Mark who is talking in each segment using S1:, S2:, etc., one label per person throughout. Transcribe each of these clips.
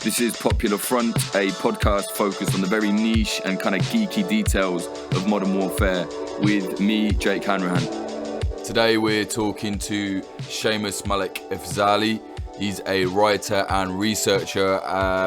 S1: This is Popular Front, a podcast focused on the very niche and kind of geeky details of modern warfare with me, Jake Hanrahan. Today we're talking to Séamus Malekafzali. He's a writer and researcher,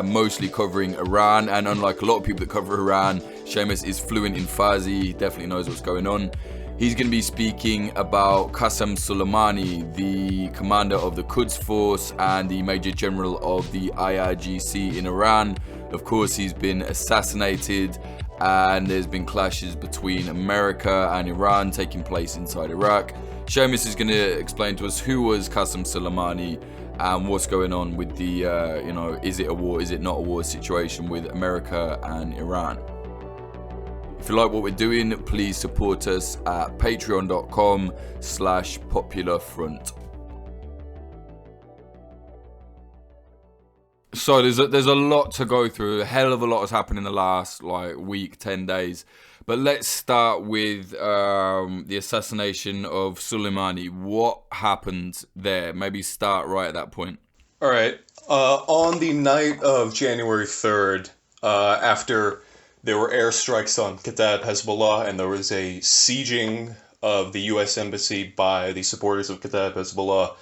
S1: mostly covering Iran, and unlike a lot of people that cover Iran, Séamus is fluent in Farsi. He definitely knows what's going on. He's going to be speaking about Qasem Soleimani, the commander of the Quds force and the Major General of the IRGC in Iran. Of course, he's been assassinated, and there's been clashes between America and Iran taking place inside Iraq. Séamus is going to explain to us who was Qasem Soleimani and what's going on with the, is it a war, is it not a war situation with America and Iran. If you like what we're doing, please support us at patreon.com/popularfront. So there's a lot to go through. A hell of a lot has happened in the last week, 10 days. But let's start with the assassination of Soleimani. What happened there? Maybe start right at that point.
S2: All right. On the night of January 3rd, after there were airstrikes on Kataib Hezbollah, and there was a sieging of the U.S. Embassy by the supporters of Kataib Hezbollah.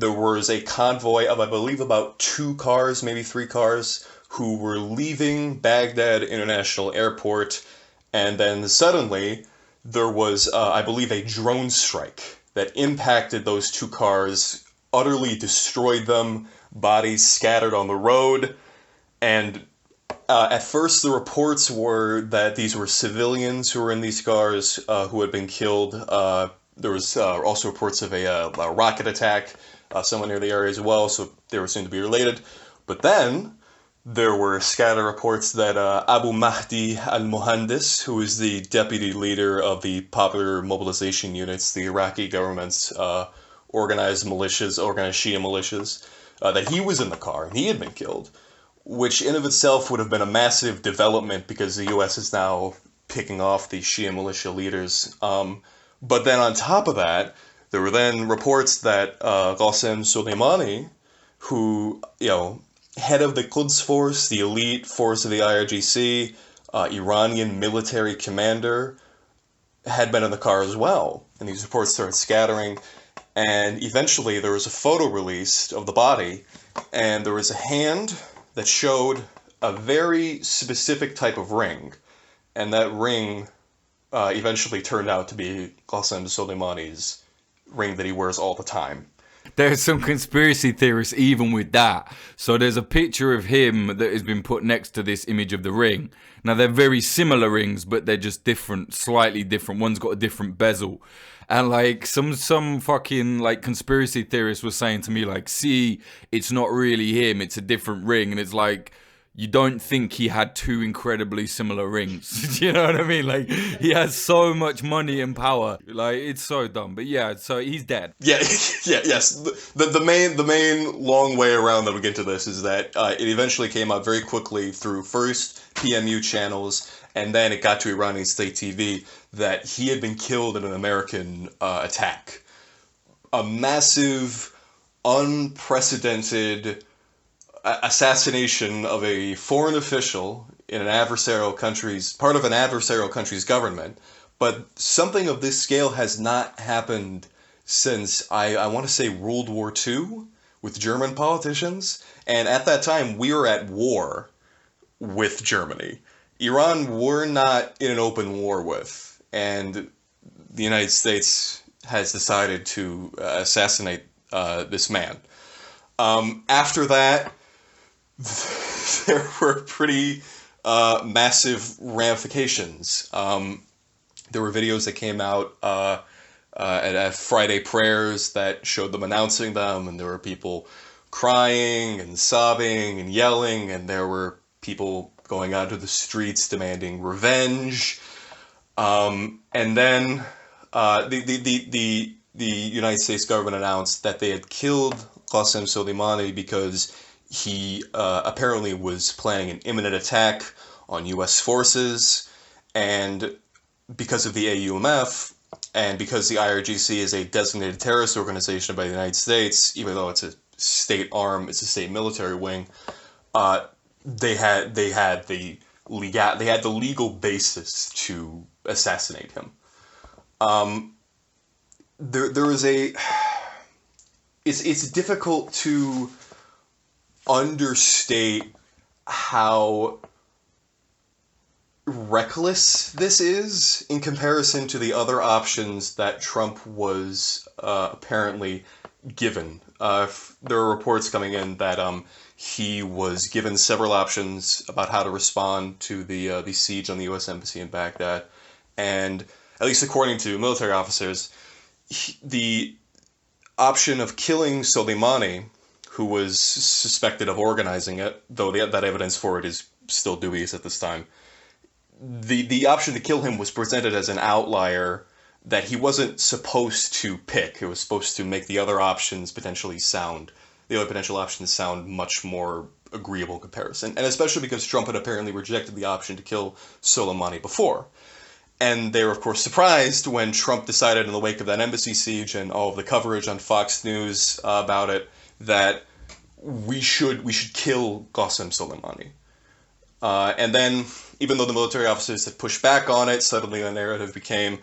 S2: There was a convoy of, I believe, about 2 cars, maybe 3 cars, who were leaving Baghdad International Airport, and then suddenly there was, I believe, a drone strike that impacted those 2 cars, utterly destroyed them, bodies scattered on the road, and at first, the reports were that these were civilians who were in these cars who had been killed. There was also reports of a rocket attack somewhere near the area as well, so they were soon to be related. But then there were scattered reports that Abu Mahdi al-Muhandis, who is the deputy leader of the Popular Mobilization Units, the Iraqi government's organized Shia militias, that he was in the car and he had been killed, which in of itself would have been a massive development because the U.S. is now picking off the Shia militia leaders. But then on top of that, there were then reports that Qasem Soleimani, who, head of the Quds force, the elite force of the IRGC, Iranian military commander, had been in the car as well. And these reports started scattering. And eventually there was a photo released of the body, and there was a hand that showed a very specific type of ring, and that ring eventually turned out to be Qasem Soleimani's ring that he wears all the time.
S1: There's some conspiracy theorists even with that. So there's a picture of him that has been put next to this image of the ring. Now they're very similar rings, but they're just different, slightly different. One's got a different bezel. And some fucking conspiracy theorist was saying to me see, it's not really him, it's a different ring. And it's you don't think he had 2 incredibly similar rings. Do you know what I mean? He has so much money and power. It's so dumb. But yeah, so he's dead.
S2: Yes. The main long way around that we get to this is that it eventually came out very quickly through first PMU channels, and then it got to Iranian state TV that he had been killed in an American attack. A massive, unprecedented assassination of a foreign official in part of an adversarial country's government. But something of this scale has not happened since, I want to say, World War II with German politicians. And at that time, we were at war with Germany. Iran we're not in an open war with. And the United States has decided to assassinate this man. After that, there were pretty massive ramifications. There were videos that came out at Friday prayers that showed them announcing them, and there were people crying and sobbing and yelling, and there were people going out to the streets demanding revenge. And then the United States government announced that they had killed Qasem Soleimani because he apparently was planning an imminent attack on U.S. forces, and because of the AUMF, and because the IRGC is a designated terrorist organization by the United States, even though it's a state arm, it's a state military wing, they had the legal basis to assassinate him. There is a it's difficult to understate how reckless this is in comparison to the other options that Trump was apparently given. There are reports coming in that he was given several options about how to respond to the siege on the U.S. Embassy in Baghdad, and at least according to military officers, the option of killing Soleimani, who was suspected of organizing it, though that evidence for it is still dubious at this time, the option to kill him was presented as an outlier that he wasn't supposed to pick. It was supposed to make the other potential options sound much more agreeable in comparison. And especially because Trump had apparently rejected the option to kill Soleimani before. And they were, of course, surprised when Trump decided in the wake of that embassy siege and all of the coverage on Fox News about it that we should kill Qasem Soleimani. And then, even though the military officers had pushed back on it, suddenly the narrative became,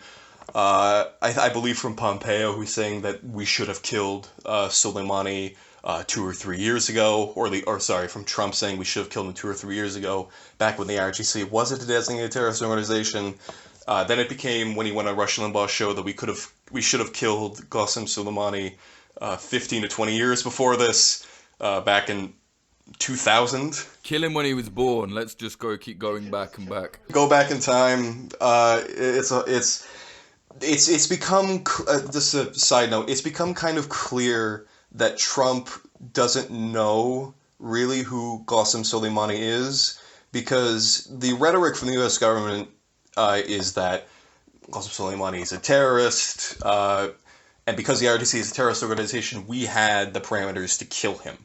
S2: I believe from Pompeo, who's saying that we should have killed Soleimani 2 or 3 years ago, from Trump saying we should have killed him 2 or 3 years ago, back when the IRGC wasn't a designated terrorist organization. Then it became, when he went on Rush Limbaugh's show, that we should have killed Qasem Soleimani 15 to 20 years before this, back in 2000.
S1: Kill him when he was born. Let's just keep going back and back.
S2: Go back in time. It's become, just a side note, it's become kind of clear that Trump doesn't know really who Qasem Soleimani is, because the rhetoric from the U.S. government is that Qasem Soleimani is a terrorist, and because the IRGC is a terrorist organization, we had the parameters to kill him.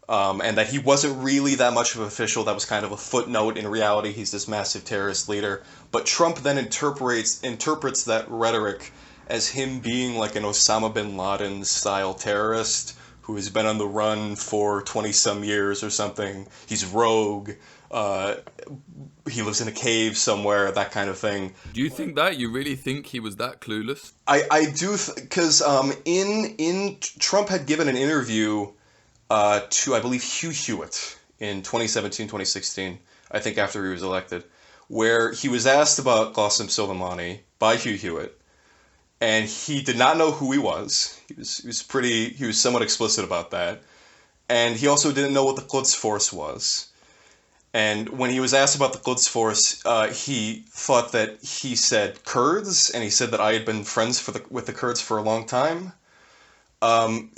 S2: And that he wasn't really that much of an official, that was kind of a footnote. In reality, he's this massive terrorist leader. But Trump then interprets that rhetoric as him being like an Osama bin Laden style terrorist who has been on the run for 20-some years or something. He's rogue. He lives in a cave somewhere, that kind of thing.
S1: Do you think that? You really think he was that clueless?
S2: I do, because Trump had given an interview to, I believe, Hugh Hewitt in 2017, 2016, I think after he was elected, where he was asked about Qasem Soleimani by Hugh Hewitt, and he did not know who he was. He was somewhat explicit about that. And he also didn't know what the Quds force was. And when he was asked about the Quds force, he thought that he said Kurds, and he said that I had been friends with the Kurds for a long time.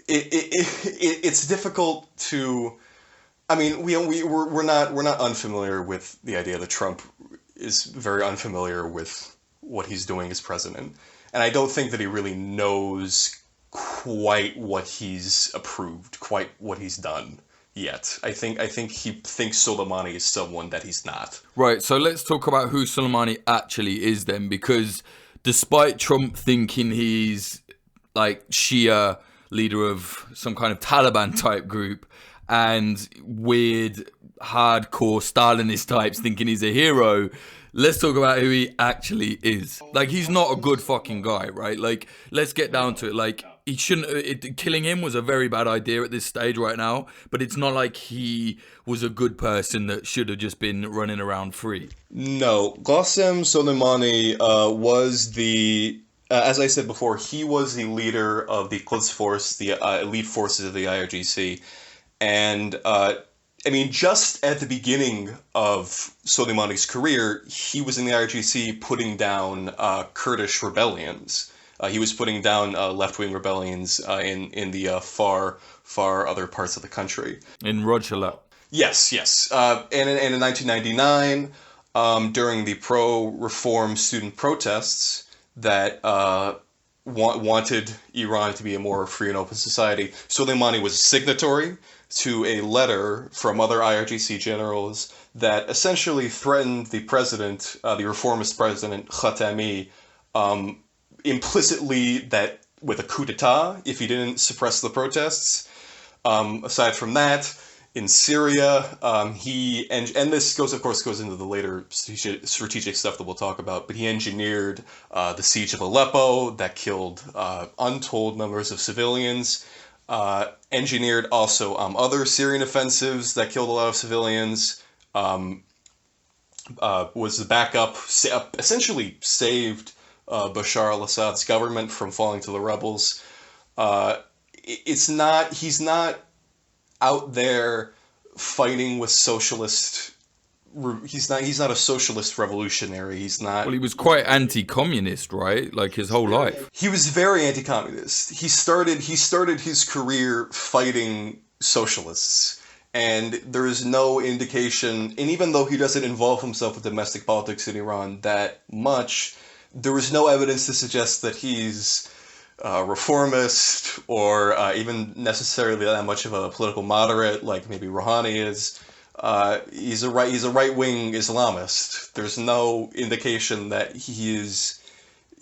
S2: It's difficult to, I mean, we're not unfamiliar with the idea that Trump is very unfamiliar with what he's doing as president, and I don't think that he really knows quite what he's approved, quite what he's done yet. I think he thinks Soleimani is someone that he's not.
S1: Right. So let's talk about who Soleimani actually is then, because despite Trump thinking he's like Shia leader of some kind of Taliban type group and weird hardcore Stalinist types thinking he's a hero, let's talk about who he actually is. Like, he's not a good fucking guy, right? Like, let's get down to it. Like, he shouldn't, killing him was a very bad idea at this stage right now, but it's not like he was a good person that should have just been running around free.
S2: No, Qasem Soleimani was the, as I said before, he was the leader of the Quds force, the elite forces of the IRGC. And, I mean, just at the beginning of Soleimani's career, he was in the IRGC putting down Kurdish rebellions. He was putting down left-wing rebellions in the far other parts of the country.
S1: In Rojava.
S2: Yes. And in 1999, during the pro-reform student protests that wanted Iran to be a more free and open society, Soleimani was a signatory to a letter from other IRGC generals that essentially threatened the president, the reformist president Khatami, implicitly that with a coup d'etat if he didn't suppress the protests. Aside from that, in Syria. And this goes into the later strategic stuff that we'll talk about. But he engineered the siege of Aleppo that killed untold numbers of civilians. Engineered also other Syrian offensives that killed a lot of civilians. Was the backup, essentially saved Bashar al-Assad's government from falling to the rebels. He's not out there fighting with socialist. He's not a socialist revolutionary. He's not.
S1: Well, he was quite anti-communist, right? Like his whole life.
S2: He was very anti-communist. He started his career fighting socialists. And there is no indication, and even though he doesn't involve himself with domestic politics in Iran that much, there is no evidence to suggest that he's reformist or even necessarily that much of a political moderate like maybe Rouhani is. He's a right-wing Islamist. There's no indication that he is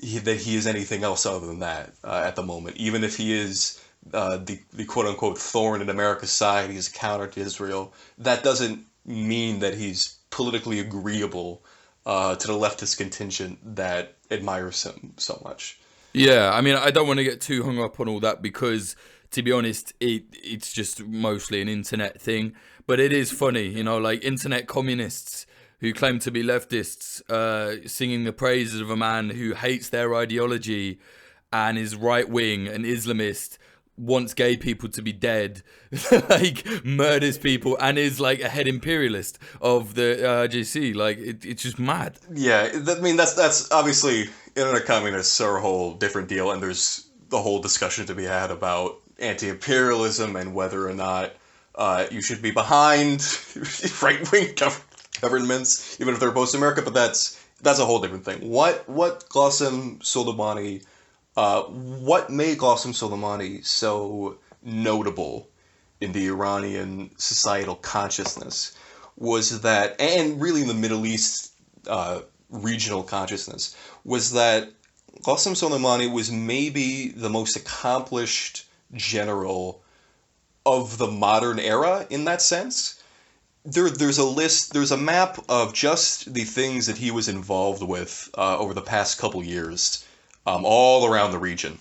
S2: anything else other than that at the moment. Even if he is the quote-unquote thorn in America's side, he's a counter to Israel, that doesn't mean that he's politically agreeable to the leftist contingent that admires him so much.
S1: Yeah, I mean, I don't want to get too hung up on all that because, to be honest, it's just mostly an internet thing. But it is funny, like internet communists who claim to be leftists singing the praises of a man who hates their ideology and is right-wing and Islamist, wants gay people to be dead, like murders people, and is like a head imperialist of the RJC. Like it's just mad.
S2: Yeah, I mean that's obviously internet communists are a whole different deal, and there's the whole discussion to be had about anti-imperialism and whether or not you should be behind right-wing governments, even if they're opposed to America. But that's a whole different thing. What Qasem Soleimani. What made Qasem Soleimani so notable in the Iranian societal consciousness was that, and really in the Middle East regional consciousness, was that Qasem Soleimani was maybe the most accomplished general of the modern era in that sense. There's a map of just the things that he was involved with over the past couple years. All around the region.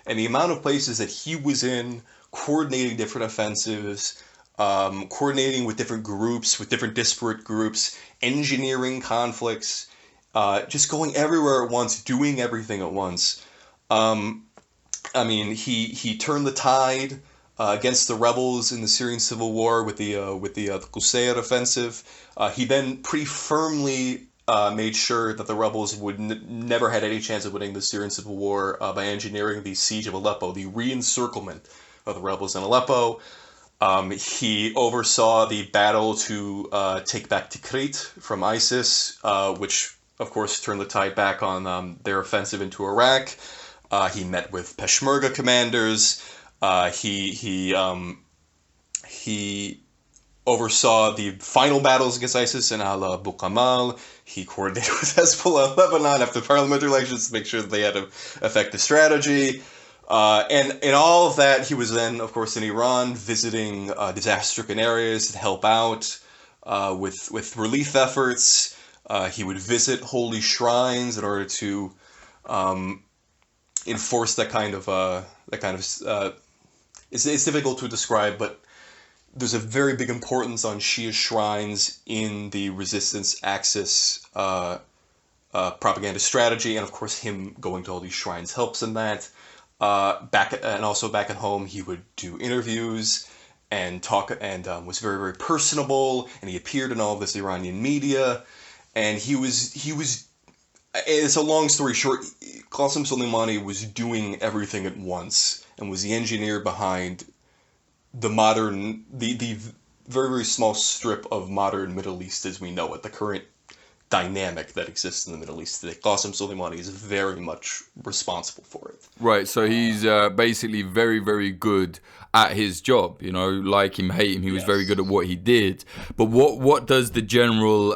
S2: And the amount of places that he was in, coordinating different offensives, coordinating with different groups, with different disparate groups, engineering conflicts, just going everywhere at once, doing everything at once. I mean, he turned the tide against the rebels in the Syrian civil war with the Qusayr offensive. He then pretty firmly made sure that the rebels would never had any chance of winning the Syrian civil war by engineering the siege of Aleppo, the re-encirclement of the rebels in Aleppo. He oversaw the battle to take back Tikrit from ISIS, which of course turned the tide back on their offensive into Iraq. He met with Peshmerga commanders. He oversaw the final battles against ISIS in Al-Abu Qamal. He coordinated with Hezbollah in Lebanon after parliamentary elections to make sure that they had an effective strategy. And in all of that, he was then, of course, in Iran visiting disaster-stricken areas to help out with relief efforts. He would visit holy shrines in order to enforce that kind of it's difficult to describe, but there's a very big importance on Shia shrines in the resistance axis propaganda strategy, and of course him going to all these shrines helps in that. Back at home, he would do interviews and talk, and was very, very personable, and he appeared in all of this Iranian media, and he was. It's a long story short. Qasem Soleimani was doing everything at once, and was the engineer behind the very, very small strip of modern Middle East as we know it, the current dynamic that exists in the Middle East today. Qasem Soleimani is very much responsible for it.
S1: Right, so he's basically very, very good at his job. Like him, hate him, he was very good at what he did. But what does the general,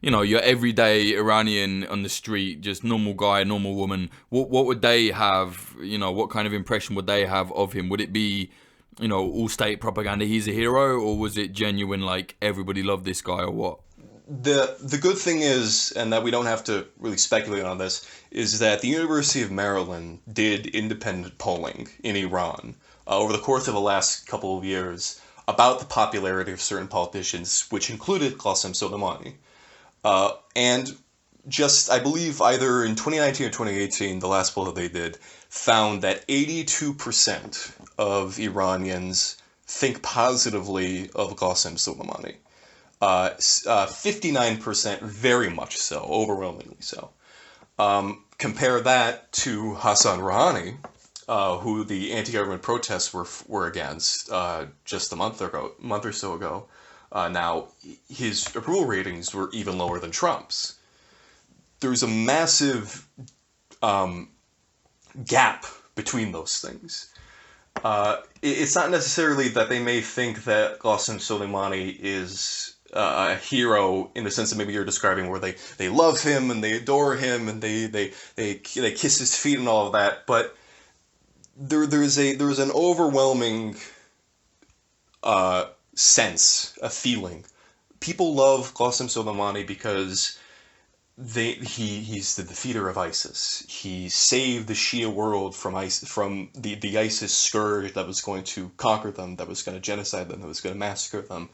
S1: your everyday Iranian on the street, just normal guy, normal woman, what would they have, what kind of impression would they have of him? Would it be all state propaganda, he's a hero, or was it genuine, like everybody loved this guy, or what?
S2: The good thing is, and that we don't have to really speculate on this, is that the University of Maryland did independent polling in Iran over the course of the last couple of years about the popularity of certain politicians, which included Qasem Soleimani. And just, I believe, either in 2019 or 2018, the last poll that they did, found that 82% of Iranians think positively of Qasem Soleimani. 59% very much so, overwhelmingly so. Compare that to Hassan Rouhani, who the anti-government protests were against just a month or so ago. Now, his approval ratings were even lower than Trump's. There's a massive gap between those things. It's not necessarily that they may think that Qasem Soleimani is a hero in the sense that maybe you're describing, where they love him and they adore him and they kiss his feet and all of that, but there's an overwhelming sense, a feeling. People love Qasem Soleimani because he's the defeater of ISIS. He saved the Shia world from the ISIS scourge that was going to conquer them, that was going to genocide them, that was going to massacre them.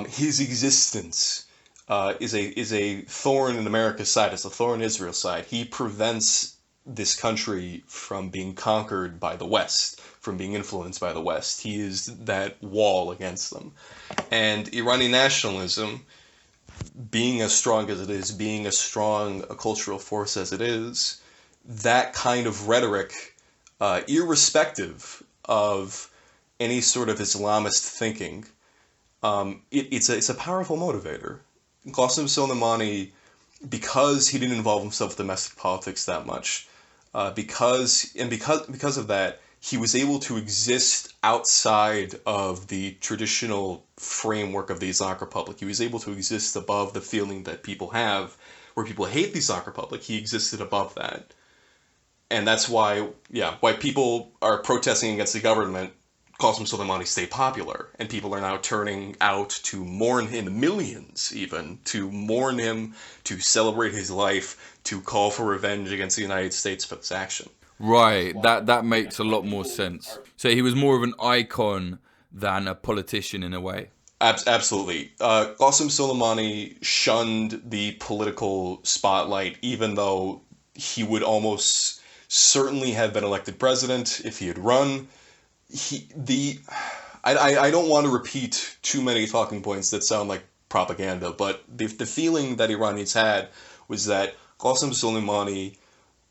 S2: His existence is a thorn in America's side. It's a thorn in Israel's side. He prevents this country from being conquered by the West, from being influenced by the West. He is that wall against them. And Iranian nationalism, being as strong as it is, being as strong a cultural force as it is, that kind of rhetoric, irrespective of any sort of Islamist thinking, it's a powerful motivator. Qasem Soleimani, because he didn't involve himself with domestic politics that much, because of that, he was able to exist outside of the traditional framework of the Islamic Republic. He was able to exist above the feeling that people have, where people hate the Islamic Republic. He existed above that. And that's why people are protesting against the government. Qasem Soleimani stayed popular, and people are now turning out to mourn him, millions even, to mourn him, to celebrate his life, to call for revenge against the United States for this action.
S1: Right, that makes a lot more sense. So he was more of an icon than a politician in a way.
S2: Absolutely. Qasem Soleimani shunned the political spotlight, even though he would almost certainly have been elected president if he had run. I don't want to repeat too many talking points that sound like propaganda, but the feeling that Iranians had was that Qasem Soleimani,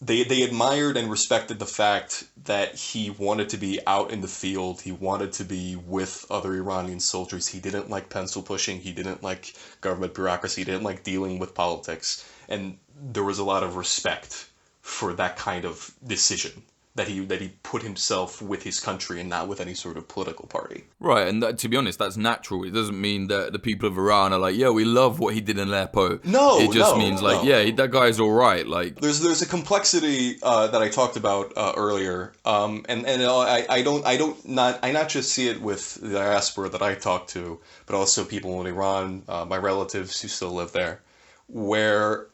S2: they admired and respected the fact that he wanted to be out in the field. He wanted to be with other Iranian soldiers. He didn't like pencil pushing. He didn't like government bureaucracy. He didn't like dealing with politics. And there was a lot of respect for that kind of decision, that he put himself with his country and not with any sort of political party.
S1: Right, and to be honest, that's natural. It doesn't mean that the people of Iran are like, yeah, we love what he did in Aleppo.
S2: No,
S1: it just means like, yeah, that guy's all right. Like,
S2: there's a complexity that I talked about earlier, and I not just see it with the diaspora that I talk to, but also people in Iran, my relatives who still live there, where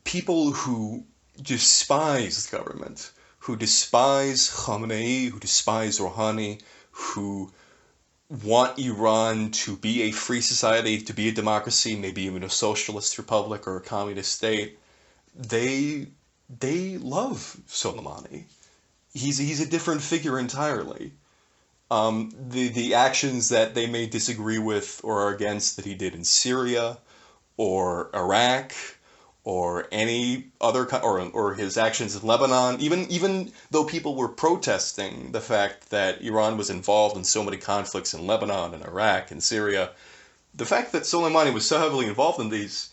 S2: people who despise the government, who despise Khamenei, who despise Rouhani, who want Iran to be a free society, to be a democracy, maybe even a socialist republic or a communist state, they love Soleimani. He's a different figure entirely. The actions that they may disagree with or are against that he did in Syria or Iraq, or any other, or his actions in Lebanon, even though people were protesting the fact that Iran was involved in so many conflicts in Lebanon and Iraq and Syria, the fact that Soleimani was so heavily involved in these,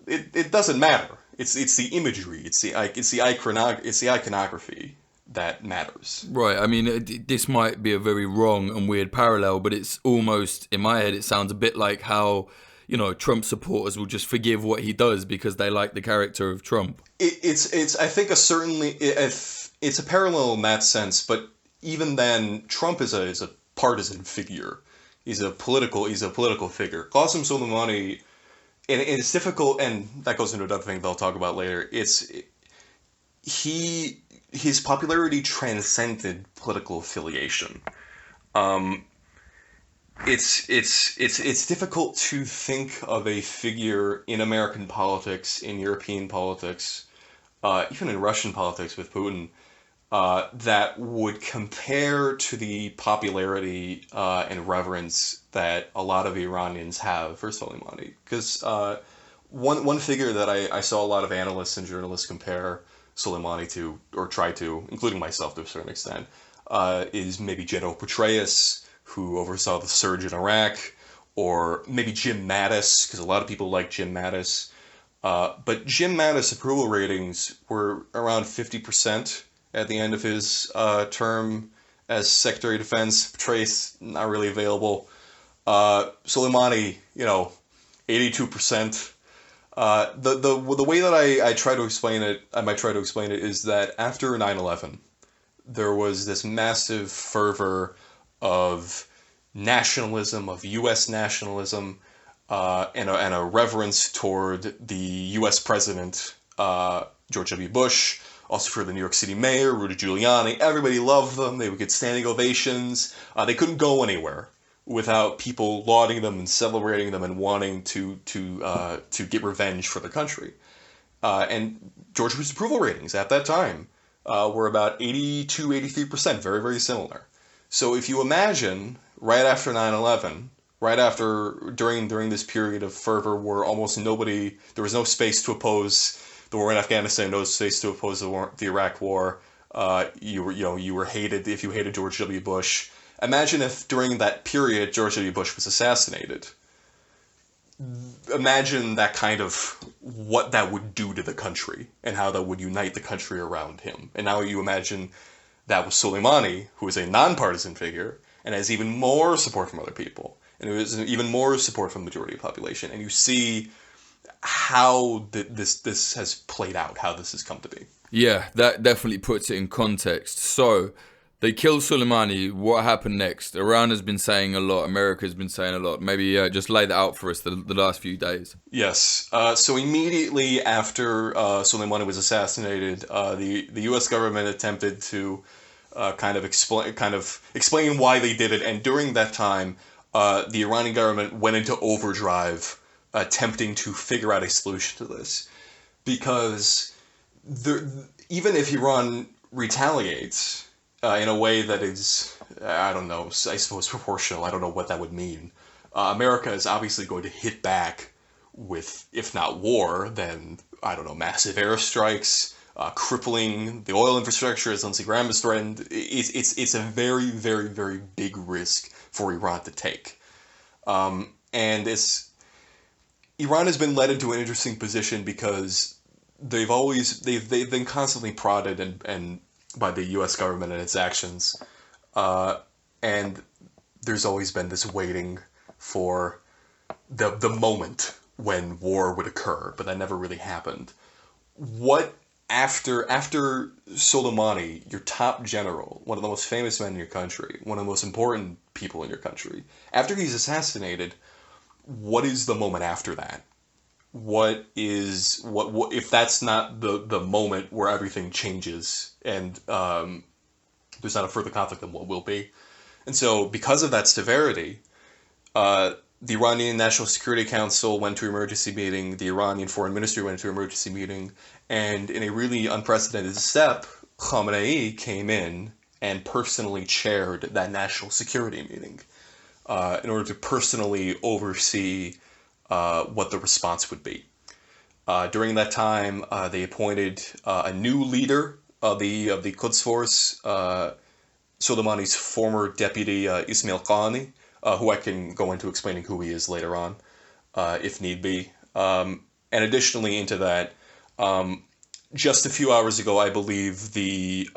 S2: it doesn't matter. It's the imagery, it's the iconography that matters.
S1: Right. I mean, this might be a very wrong and weird parallel, but it's almost, in my head, it sounds a bit like how, Trump supporters will just forgive what he does because they like the character of Trump.
S2: It's I think it's a parallel in that sense, but even then, Trump is a partisan figure. He's a political figure. Qasem Soleimani, and it's difficult, and that goes into another thing that I'll talk about later. His popularity transcended political affiliation. It's difficult to think of a figure in American politics, in European politics, even in Russian politics with Putin, that would compare to the popularity and reverence that a lot of Iranians have for Soleimani. Because one figure that I saw a lot of analysts and journalists compare Soleimani to, or try to, including myself to a certain extent, is maybe General Petraeus, who oversaw the surge in Iraq, or maybe Jim Mattis, because a lot of people like Jim Mattis. But Jim Mattis' approval ratings were around 50% at the end of his term as Secretary of Defense. Petraeus, not really available. Soleimani, 82%. The way that I try to explain it, I might try to explain it, is that after 9/11, there was this massive fervor of nationalism, of U.S. nationalism, and a reverence toward the U.S. president, George W. Bush, also for the New York City mayor, Rudy Giuliani. Everybody loved them. They would get standing ovations. They couldn't go anywhere without people lauding them and celebrating them and wanting to get revenge for the country. And George Bush's approval ratings at that time were about 82, 83%, very, very similar. So if you imagine, right after 9/11, during this period of fervor where almost nobody, there was no space to oppose the war in Afghanistan, no space to oppose the Iraq War, you were hated if you hated George W. Bush. Imagine if during that period George W. Bush was assassinated. Imagine that kind of what that would do to the country and how that would unite the country around him. And now you imagine that was Soleimani, who is a nonpartisan figure and has even more support from other people, and who has even more support from the majority of the population. And you see how this has played out, how this has come to be.
S1: Yeah, that definitely puts it in context. So they killed Soleimani. What happened next? Iran has been saying a lot. America's been saying a lot. Maybe just lay that out for us the last few days.
S2: Yes. So immediately after Soleimani was assassinated, the U.S. government attempted to kind of explain why they did it. And during that time, the Iranian government went into overdrive, attempting to figure out a solution to this, because even if Iran retaliates in a way that is, I don't know, I suppose proportional, I don't know what that would mean, America is obviously going to hit back with, if not war, then, I don't know, massive airstrikes, crippling the oil infrastructure, as Lindsey Graham has threatened. It's a very, very, very big risk for Iran to take. And Iran has been led into an interesting position because they've been constantly prodded and by the U.S. government and its actions, and there's always been this waiting for the moment when war would occur, but that never really happened. What after Soleimani, your top general, one of the most famous men in your country, one of the most important people in your country, after he's assassinated, what is the moment after that? What if that's not the moment where everything changes and there's not a further conflict, then what will be? And so because of that severity, the Iranian National Security Council went to emergency meeting, the Iranian Foreign Ministry went to emergency meeting, and in a really unprecedented step, Khamenei came in and personally chaired that national security meeting in order to personally oversee what the response would be. During that time, they appointed a new leader of the Quds force, Soleimani's former deputy Ismail Qani, who I can go into explaining who he is later on, if need be. And additionally into that, just a few hours ago, I believe the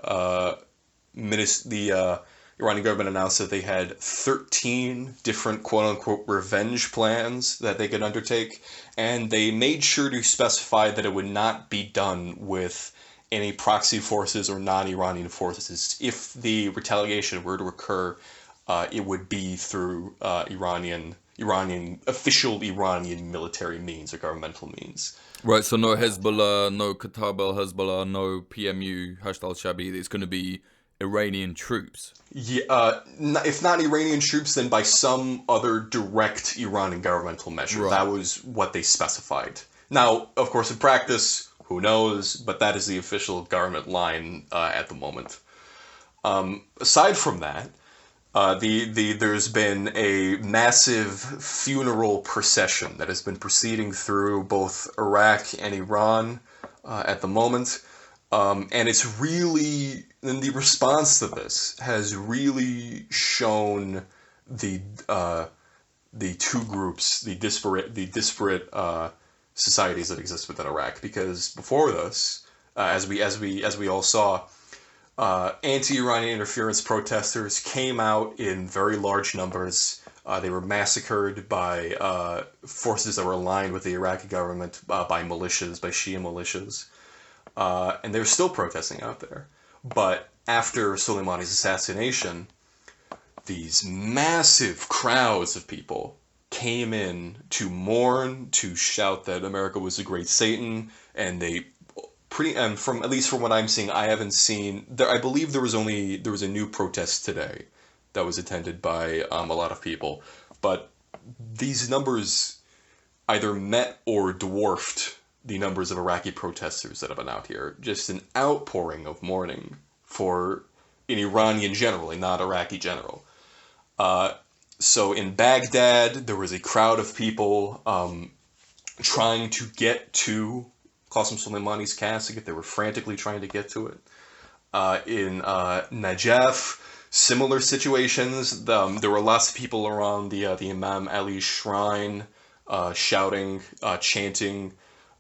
S2: Iranian government announced that they had 13 different quote-unquote revenge plans that they could undertake, and they made sure to specify that it would not be done with any proxy forces or non-Iranian forces. If the retaliation were to occur it would be through official Iranian military means or governmental means.
S1: Right, so no Hezbollah, no Kataib al-Hezbollah, no PMU, Hashd al-Shabi. It's going to be Iranian troops.
S2: Yeah, if not Iranian troops, then by some other direct Iranian governmental measure.
S1: Right.
S2: That was what they specified. Now, of course, in practice, who knows? But that is the official government line at the moment. Aside from that, there's been a massive funeral procession that has been proceeding through both Iraq and Iran at the moment. And it's really, and the response to this has really shown the two groups, the disparate societies that exist within Iraq. Because before this, as we all saw, anti-Iranian interference protesters came out in very large numbers. They were massacred by forces that were aligned with the Iraqi government, by militias, by Shia militias. And they're still protesting out there. But after Soleimani's assassination, these massive crowds of people came in to mourn, to shout that America was a great Satan, and they from at least from what I'm seeing, I haven't seen there. I believe there was a new protest today that was attended by a lot of people, but these numbers either met or dwarfed the numbers of Iraqi protesters that have been out here. Just an outpouring of mourning for an Iranian general, not Iraqi general. So in Baghdad, there was a crowd of people trying to get to Qasem Soleimani's casket. They were frantically trying to get to it. In Najaf, similar situations. There were lots of people around the Imam Ali shrine, shouting, chanting,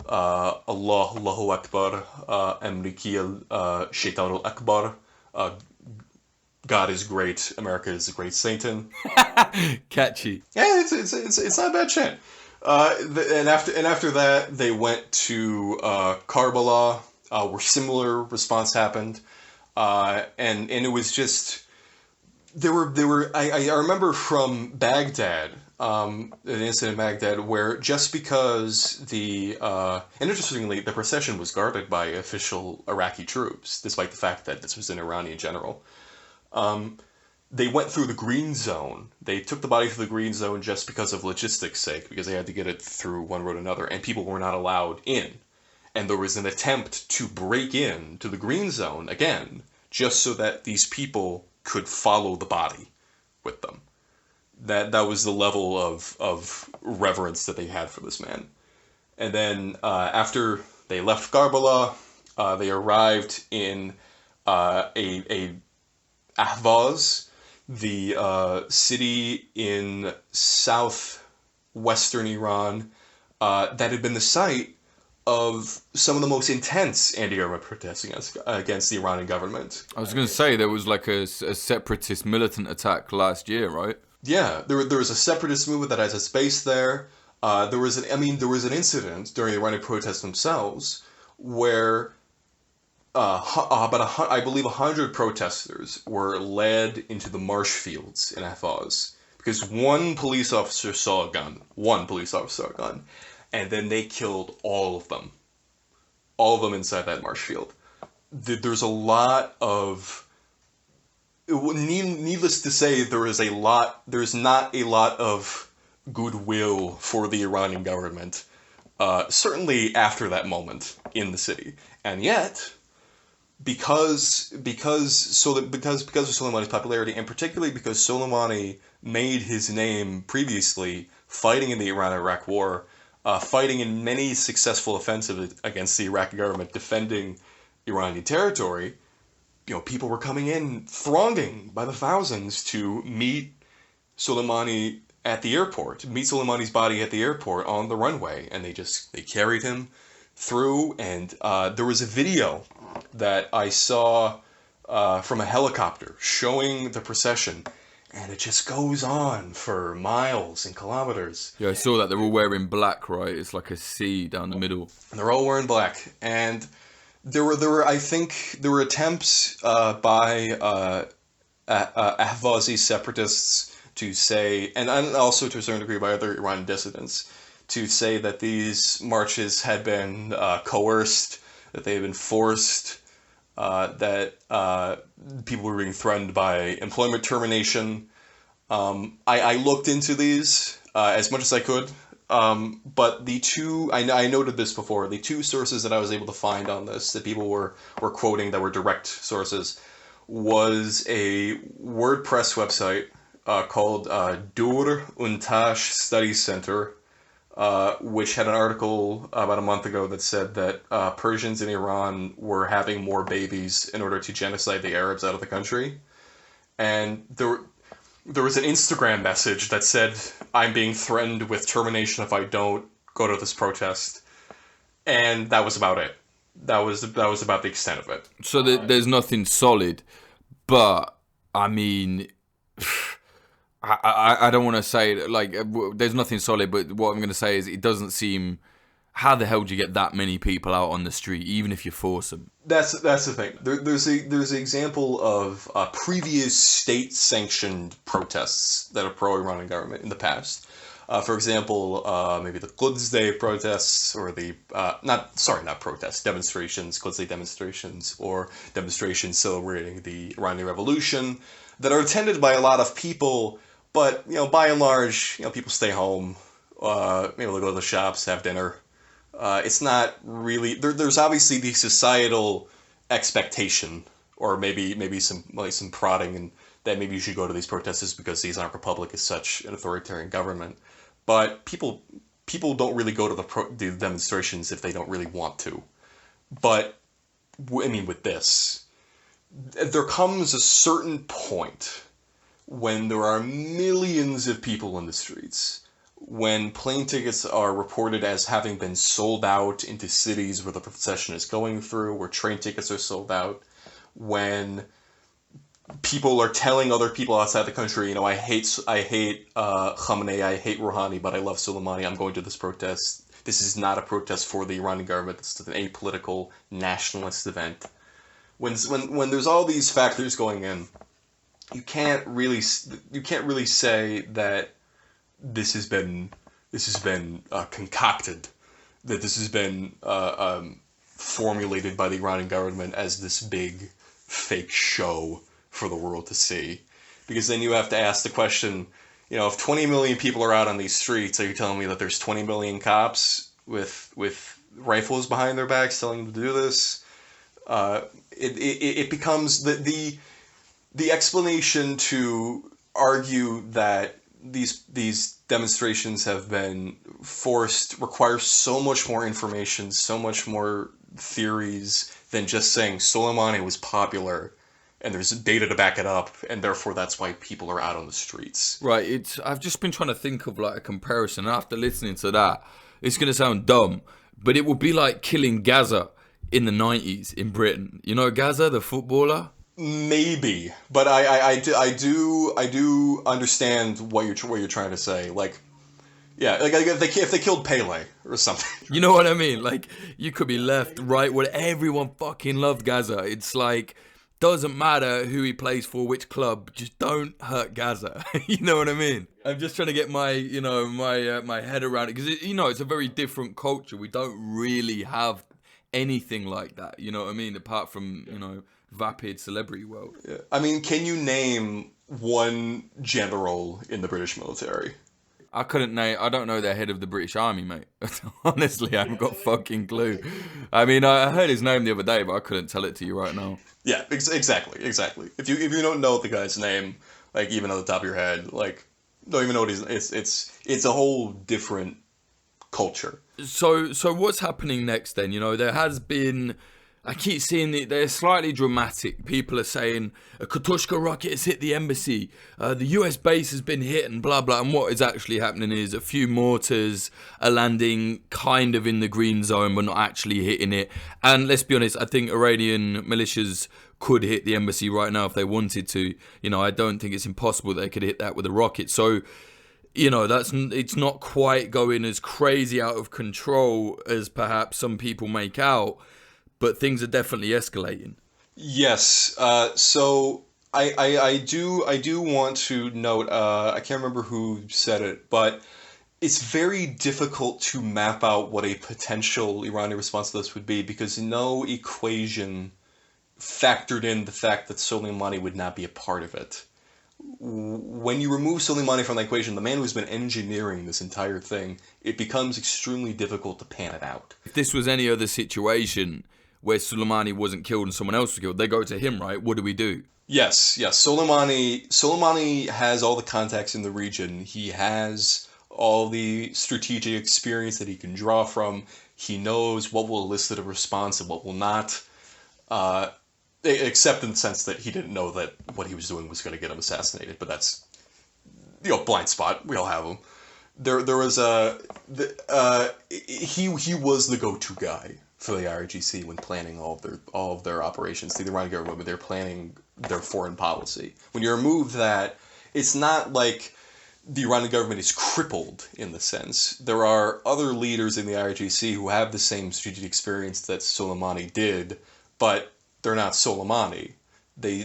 S2: Allahu Akbar, Amriki Shaitan al-Akbar. God is great, America is a great Satan.
S1: Catchy.
S2: Yeah, it's not a bad chant. And after that, they went to Karbala, where similar response happened, and it was just there were I remember from Baghdad, an incident in Baghdad where just because and interestingly the procession was guarded by official Iraqi troops, despite the fact that this was an Iranian general. They went through the green zone. They took the body through the green zone just because of logistics sake, because they had to get it through one road or another, and people were not allowed in. And there was an attempt to break in to the green zone again, just so that these people could follow the body with them. That was the level of reverence that they had for this man. And then after they left Karbala, they arrived in a Ahvaz, the city in southwestern Iran that had been the site of some of the most intense anti-government protesting against the Iranian government.
S1: I was going to say there was like a separatist militant attack last year, right?
S2: Yeah, there was a separatist movement that has its base there. There was an incident during the Iranian protests themselves where I believe 100 protesters were led into the marsh fields in Ahvaz because one police officer saw a gun. And then they killed all of them inside that marsh field. There's a lot of, needless to say, there's not a lot of goodwill for the Iranian government, certainly after that moment in the city. And yet, because of Soleimani's popularity, and particularly because Soleimani made his name previously fighting in the Iran-Iraq War, fighting in many successful offensives against the Iraqi government, defending Iranian territory, people were coming in, thronging by the thousands to meet Soleimani at the airport, meet Soleimani's body at the airport on the runway, and they carried him through, and there was a video that I saw from a helicopter showing the procession, and it just goes on for miles and kilometers.
S1: Yeah, I saw that. They're all wearing black, right? It's like a C down the middle.
S2: And they're all wearing black, and there were attempts by Ahvazi separatists to say, and also to a certain degree by other Iranian dissidents, to say that these marches had been coerced, that they had been forced, that people were being threatened by employment termination. I looked into these as much as I could, but the two, I noted this before, the two sources that I was able to find on this that people were quoting that were direct sources was a WordPress website called Dur Untash Study Center, which had an article about a month ago that said that Persians in Iran were having more babies in order to genocide the Arabs out of the country. And there was an Instagram message that said, "I'm being threatened with termination if I don't go to this protest." And that was about it. That was about the extent of it.
S1: So there's nothing solid, but I mean, I don't want to say like there's nothing solid, but what I'm going to say is it doesn't seem. How the hell do you get that many people out on the street, even if you force them?
S2: That's the thing. There's an example of previous state-sanctioned protests that are pro-Iranian government in the past. For example, maybe the Quds Day protests, or the not protests, demonstrations, Quds Day demonstrations, or demonstrations celebrating the Iranian Revolution, that are attended by a lot of people. But by and large, people stay home. Maybe they'll go to the shops, have dinner. It's not really there's obviously the societal expectation, or maybe some prodding, and that maybe you should go to these protests because the Islamic Republic is such an authoritarian government. But people don't really go to the demonstrations if they don't really want to. But I mean, with this, there comes a certain point when there are millions of people in the streets, when plane tickets are reported as having been sold out into cities where the procession is going through, where train tickets are sold out, when people are telling other people outside the country, I hate Khamenei, I hate Rouhani, but I love Soleimani, I'm going to this protest. This is not a protest for the Iranian government, this is an apolitical nationalist event. When there's all these factors going in, you can't really say that this has been concocted, that this has been formulated by the Iranian government as this big fake show for the world to see. Because then you have to ask the question, if 20 million people are out on these streets, are you telling me that there's 20 million cops with rifles behind their backs telling them to do this? It becomes the explanation to argue that these demonstrations have been forced requires so much more information, so much more theories than just saying Soleimani was popular and there's data to back it up, and therefore that's why people are out on the streets.
S1: Right. I've just been trying to think of like a comparison. After listening to that, it's going to sound dumb, but it would be like killing Gaza in the 90s in Britain. Gaza, the footballer?
S2: Maybe, but I do understand what you're trying to say. Like, yeah, like if they killed Pele or something.
S1: You know what I mean? Like, you could be left, right, where everyone fucking loved Gaza. It's like, doesn't matter who he plays for, which club, just don't hurt Gaza. You know what I mean? I'm just trying to get my my head around it, because it's a very different culture. We don't really have anything like that. You know what I mean? Apart from vapid celebrity world.
S2: Yeah. I mean, can you name one general in the British military?
S1: I don't know the head of the British Army, mate. Honestly, I haven't got a fucking clue. I mean, I heard his name the other day, but I couldn't tell it to you right now.
S2: Yeah, exactly. If you don't know the guy's name, like even on the top of your head, like don't even know what it's a whole different culture.
S1: So what's happening next then? There has been, I keep seeing they're slightly dramatic. People are saying a Katushka rocket has hit the embassy. The US base has been hit and blah, blah. And what is actually happening is a few mortars are landing kind of in the green zone, but not actually hitting it. And let's be honest, I think Iranian militias could hit the embassy right now if they wanted to. I don't think it's impossible they could hit that with a rocket. So, it's not quite going as crazy out of control as perhaps some people make out. But things are definitely escalating.
S2: Yes. So I do want to note, I can't remember who said it, but it's very difficult to map out what a potential Iranian response to this would be because no equation factored in the fact that Soleimani would not be a part of it. When you remove Soleimani from the equation, the man who's been engineering this entire thing, it becomes extremely difficult to pan it out.
S1: If this was any other situation where Soleimani wasn't killed and someone else was killed, they go to him, right? What do we do?
S2: Yes. Soleimani has all the contacts in the region. He has all the strategic experience that he can draw from. He knows what will elicit a response and what will not. Except in the sense that he didn't know that what he was doing was going to get him assassinated. But that's, blind spot. We all have them. There was he was the go-to guy for the IRGC when planning all of their operations. The Iranian government, when they're planning their foreign policy. When you remove that, it's not like the Iranian government is crippled in the sense. There are other leaders in the IRGC who have the same strategic experience that Soleimani did, but they're not Soleimani. They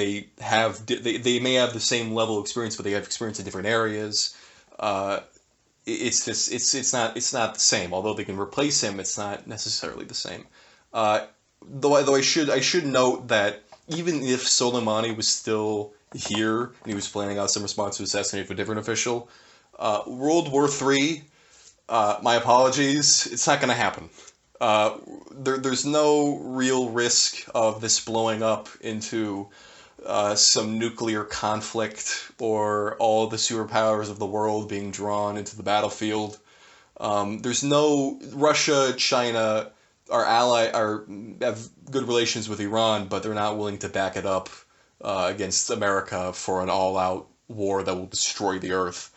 S2: may have the same level of experience, but they have experience in different areas. It's not the same. Although they can replace him, it's not necessarily the same. Though I should note that even if Soleimani was still here and he was planning out some response to assassinate a different official, World War III, my apologies, it's not going to happen. There's no real risk of this blowing up into some nuclear conflict or all the superpowers of the world being drawn into the battlefield. There's no Russia, China, have good relations with Iran, but they're not willing to back it up against America for an all-out war that will destroy the earth.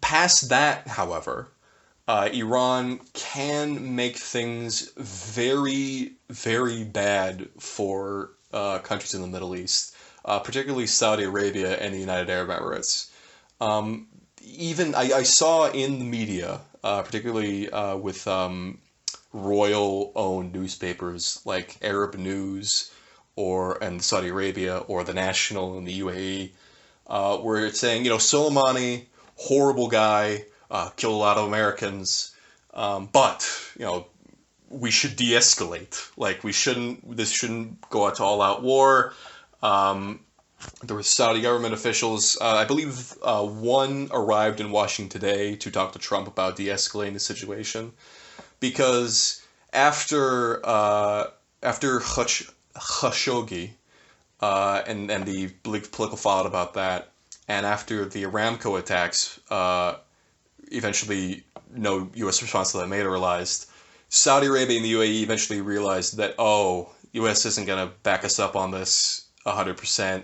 S2: Past that, however, Iran can make things very, very bad for countries in the Middle East, particularly Saudi Arabia and the United Arab Emirates. Even I saw in the media, particularly with royal-owned newspapers like Arab News and Saudi Arabia or The National in the UAE, where it's saying, Soleimani, horrible guy, killed a lot of Americans, but we should de-escalate. Like this shouldn't go out to all-out war. There were Saudi government officials. I believe one arrived in Washington today to talk to Trump about de-escalating the situation, because after Khashoggi and the political fallout about that, and after the Aramco attacks, eventually no U.S. response to that materialized, Saudi Arabia and the UAE eventually realized that, U.S. isn't going to back us up on this 100%.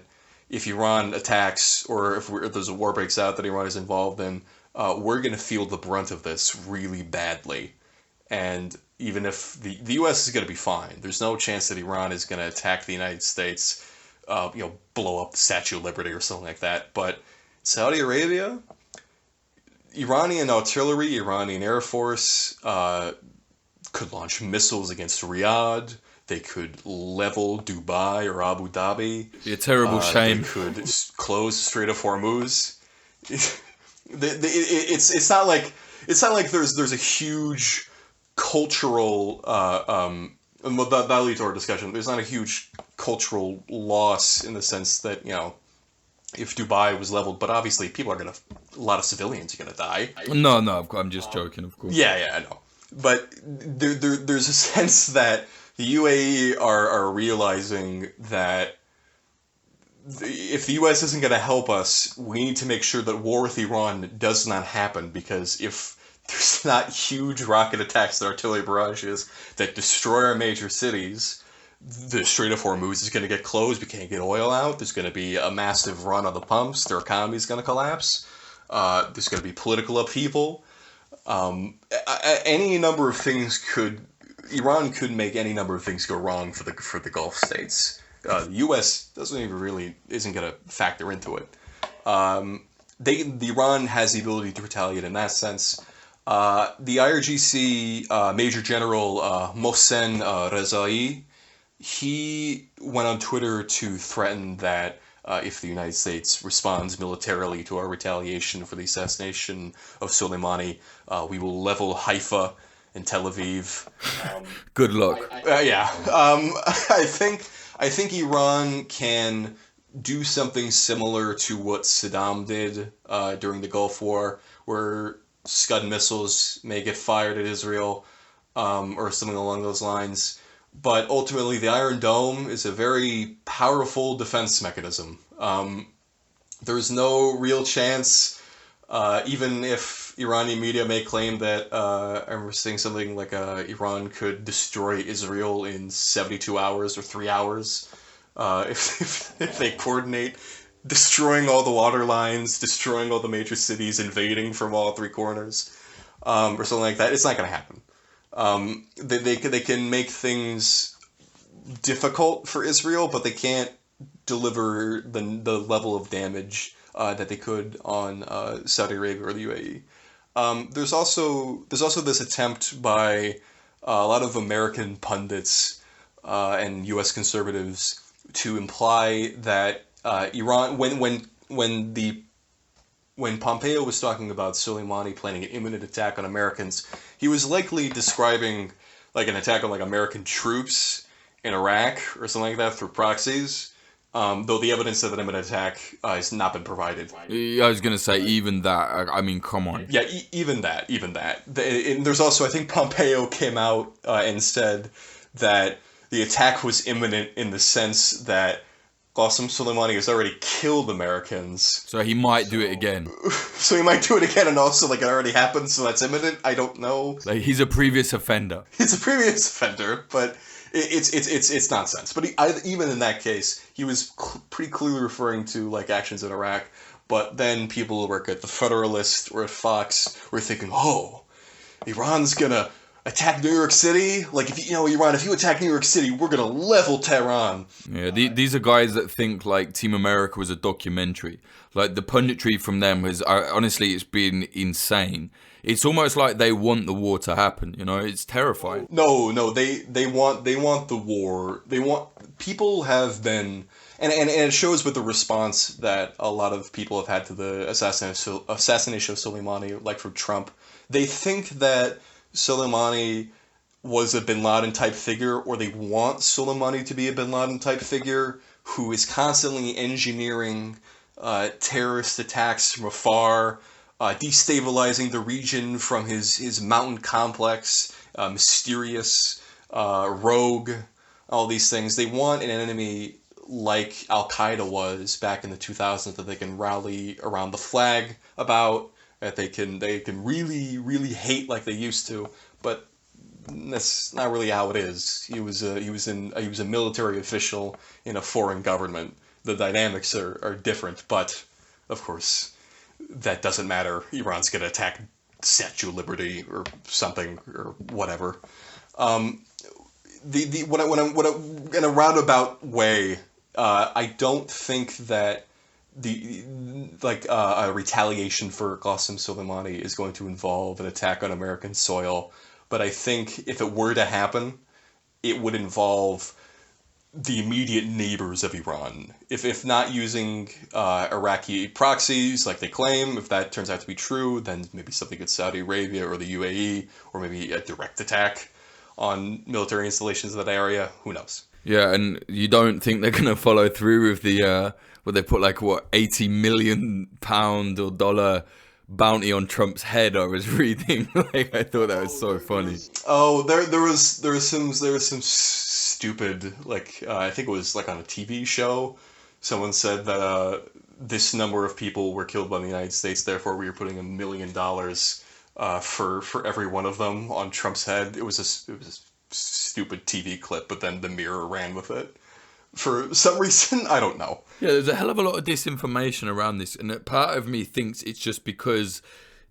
S2: If Iran attacks, or if there's a war breaks out that Iran is involved in, we're going to feel the brunt of this really badly. And even if the U.S. is going to be fine, there's no chance that Iran is going to attack the United States, blow up the Statue of Liberty or something like that. But Saudi Arabia, Iranian artillery, Iranian Air Force could launch missiles against Riyadh. They could level Dubai or Abu Dhabi.
S1: Be a terrible shame.
S2: They could close the Strait of Hormuz. It's not like there's a huge cultural that'll lead to our discussion. There's not a huge cultural loss in the sense that if Dubai was leveled, but obviously a lot of civilians are gonna die.
S1: No, I'm just joking, of course.
S2: Yeah, I know. But there's a sense that the UAE are realizing that if the U.S. isn't going to help us, we need to make sure that war with Iran does not happen, because if there's not huge rocket attacks and artillery barrages that destroy our major cities, the Strait of Hormuz is going to get closed. We can't get oil out. There's going to be a massive run on the pumps. Their economy is going to collapse. There's going to be political upheaval. Any number of things Iran could make any number of things go wrong for the Gulf states. The U.S. isn't going to factor into it. Iran has the ability to retaliate in that sense. The IRGC Major General Mohsen Rezai he went on Twitter to threaten that if the United States responds militarily to our retaliation for the assassination of Soleimani, we will level Haifa and Tel Aviv.
S1: Good luck.
S2: Yeah. I think Iran can do something similar to what Saddam did during the Gulf War, where Scud missiles may get fired at Israel, or something along those lines. But ultimately, the Iron Dome is a very powerful defense mechanism. There's no real chance, even if Iranian media may claim that, I remember saying something like Iran could destroy Israel in 72 hours or 3 hours, if they coordinate destroying all the water lines, destroying all the major cities, invading from all three corners, or something like that. It's not going to happen. They can make things difficult for Israel, but they can't deliver the level of damage that they could on Saudi Arabia or the UAE. There's also this attempt by a lot of American pundits and U.S. conservatives to imply that Iran, when Pompeo was talking about Soleimani planning an imminent attack on Americans, he was likely describing like an attack on like American troops in Iraq or something like that through proxies. Though the evidence of an imminent attack has not been provided.
S1: I was going to say, even that, I mean, come on.
S2: Yeah, even that. And there's also, I think Pompeo came out and said that the attack was imminent in the sense that Qasem Soleimani has already killed Americans.
S1: So he might do it again.
S2: So he might do it again, and also, like, it already happened, so that's imminent? I don't know.
S1: Like, he's a previous offender.
S2: He's a previous offender, but it's nonsense. But even in that case, he was pretty clearly referring to, like, actions in Iraq. But then people who work at the Federalist or at Fox were thinking, oh, Iran's gonna attack New York City? Like, Iran, if you attack New York City, we're gonna level Tehran.
S1: Yeah, these are guys that think, like, Team America was a documentary. Like, the punditry from them has, honestly, it's been insane. It's almost like they want the war to happen, It's terrifying.
S2: No, they want the war. People have been, and it shows with the response that a lot of people have had to the assassination of Soleimani, like from Trump. They think that Soleimani was a bin Laden type figure, or they want Soleimani to be a bin Laden type figure who is constantly engineering terrorist attacks from afar, destabilizing the region from his mountain complex, mysterious, rogue, all these things. They want an enemy like Al-Qaeda was back in the 2000s that they can rally around the flag about, that they can really, really hate like they used to, but that's not really how it is. He was a military official in a foreign government. The dynamics are different, but of course that doesn't matter. Iran's gonna attack Statue of Liberty or something or whatever. In a roundabout way, I don't think that a retaliation for Qasem Soleimani is going to involve an attack on American soil, but I think if it were to happen, it would involve the immediate neighbors of Iran. If not using Iraqi proxies like they claim, if that turns out to be true, then maybe something at Saudi Arabia or the UAE, or maybe a direct attack on military installations in that area. Who knows?
S1: Yeah, and you don't think they're going to follow through with the, where they put like, £80 million or dollar bounty on Trump's head, I was reading. Like, I thought that was so funny.
S2: Oh, there was some stupid, like, I think it was like on a TV show, someone said that this number of people were killed by the United States, therefore we were putting $1 million for every one of them on Trump's head. It was a stupid TV clip, but then the Mirror ran with it for some reason. I don't know.
S1: Yeah, there's a hell of a lot of disinformation around this, and part of me thinks it's just because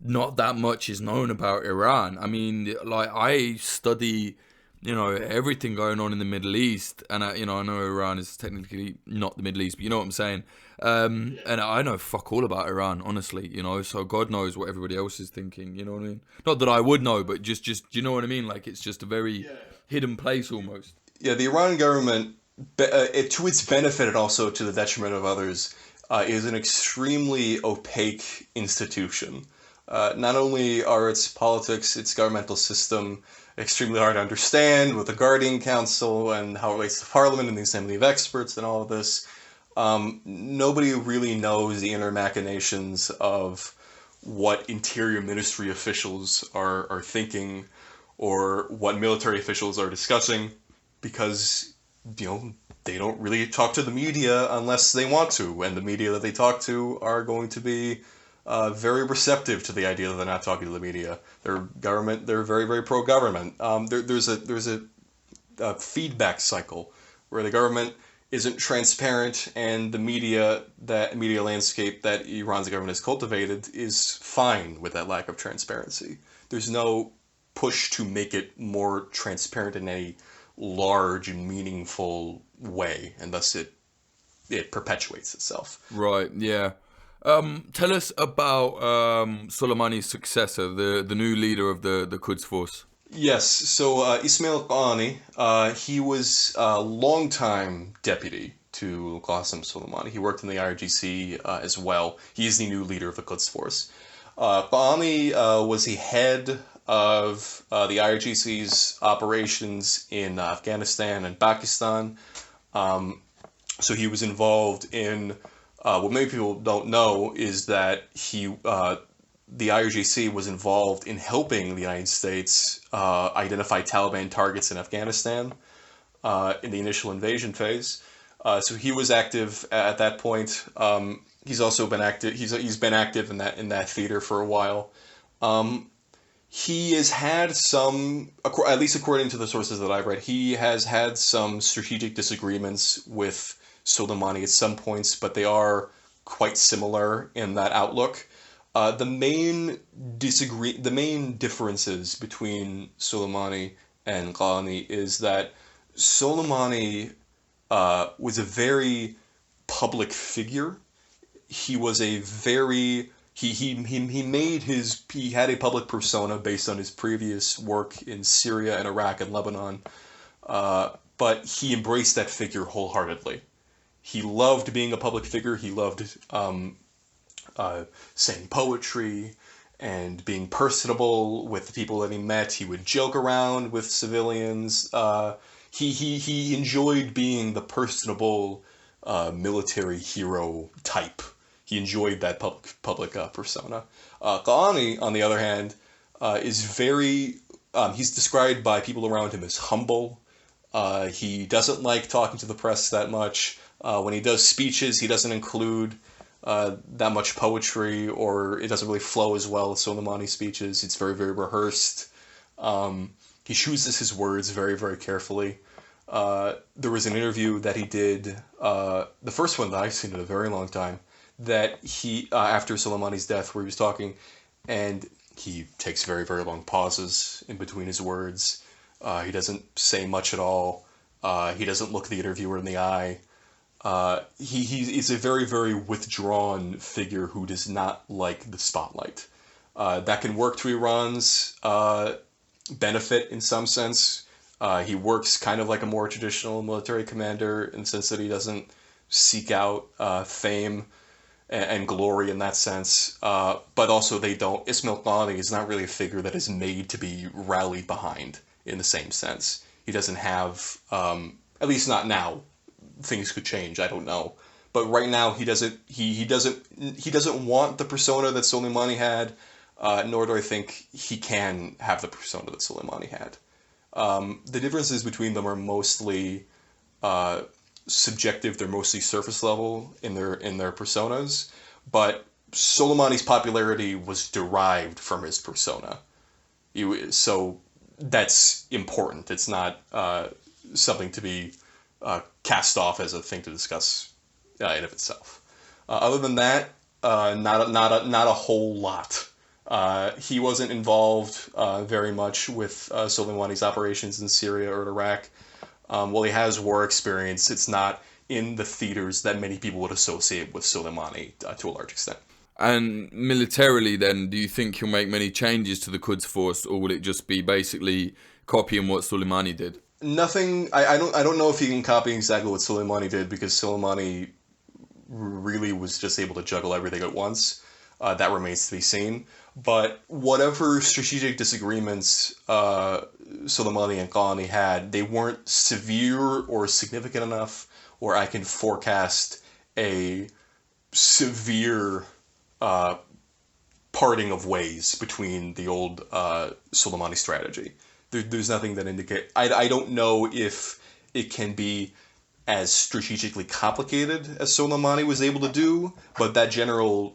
S1: not that much is known about Iran. I mean, like, I study, everything going on in the Middle East, and I know Iran is technically not the Middle East, but you know what I'm saying. And I know fuck all about Iran, honestly, so God knows what everybody else is thinking, you know what I mean? Not that I would know, but just you know what I mean? Like, it's just a very hidden place almost.
S2: Yeah, the Iran government, to its benefit and also to the detriment of others, is an extremely opaque institution. Not only are its politics, its governmental system extremely hard to understand with the Guardian Council and how it relates to Parliament and the Assembly of Experts and all of this, nobody really knows the inner machinations of what interior ministry officials are thinking or what military officials are discussing, because they don't really talk to the media unless they want to, and the media that they talk to are going to be very receptive to the idea that they're not talking to the media. They're very, very pro-government. There's a feedback cycle where the government isn't transparent, and the media landscape that Iran's government has cultivated is fine with that lack of transparency. There's no push to make it more transparent in any large and meaningful way, and thus it perpetuates itself.
S1: Right, yeah. Tell us about Soleimani's successor, the new leader of the Quds force.
S2: Yes, so Ismail Qaani, he was a longtime deputy to Qasem Soleimani. He worked in the IRGC as well. He is the new leader of the Quds force. Qaani was the head of the IRGC's operations in Afghanistan and Pakistan. So he was involved in what many people don't know is that the IRGC was involved in helping the United States identify Taliban targets in Afghanistan in the initial invasion phase. So he was active at that point. He's also been active. He's been active in that theater for a while. He has had some, at least according to the sources that I've read, he has had some strategic disagreements with Soleimani at some points, but they are quite similar in that outlook. The main differences between Soleimani and Qaani is that Soleimani was a very public figure. He was a very he had a public persona based on his previous work in Syria and Iraq and Lebanon, but he embraced that figure wholeheartedly. He loved being a public figure. He loved saying poetry and being personable with the people that he met. He would joke around with civilians. He enjoyed being the personable military hero type. He enjoyed that public persona. Qaani, on the other hand, is very. He's described by people around him as humble. He doesn't like talking to the press that much. When he does speeches, he doesn't include that much poetry, or it doesn't really flow as well as Soleimani's speeches. It's very, very rehearsed. He chooses his words very, very carefully. There was an interview that he did, the first one that I've seen in a very long time, that he, after Soleimani's death, where he was talking, and he takes very, very long pauses in between his words. He doesn't say much at all. He doesn't look the interviewer in the eye. He's a very, very withdrawn figure who does not like the spotlight. That can work to Iran's benefit in some sense. He works kind of like a more traditional military commander in the sense that he doesn't seek out fame and glory in that sense. But also they don't. Ismail Qaani is not really a figure that is made to be rallied behind in the same sense. He doesn't have, at least not now. Things could change. I don't know. But right now he doesn't want the persona that Soleimani had, nor do I think he can have the persona that Soleimani had. The differences between them are mostly subjective. They're mostly surface level in their personas. But Soleimani's popularity was derived from his persona. So that's important. It's not something to be cast off as a thing to discuss in of itself. Other than that, not a whole lot. He wasn't involved very much with Soleimani's operations in Syria or Iraq. While he has war experience, it's not in the theaters that many people would associate with Soleimani to a large extent.
S1: And militarily then, do you think he'll make many changes to the Quds force, or will it just be basically copying what Soleimani did?
S2: Nothing. I don't know if he can copy exactly what Soleimani did, because Soleimani really was just able to juggle everything at once. That remains to be seen. But whatever strategic disagreements Soleimani and Ghani had, they weren't severe or significant enough, or I can forecast a severe parting of ways between the old Soleimani strategy. There's nothing that indicate. I don't know if it can be as strategically complicated as Soleimani was able to do, but that general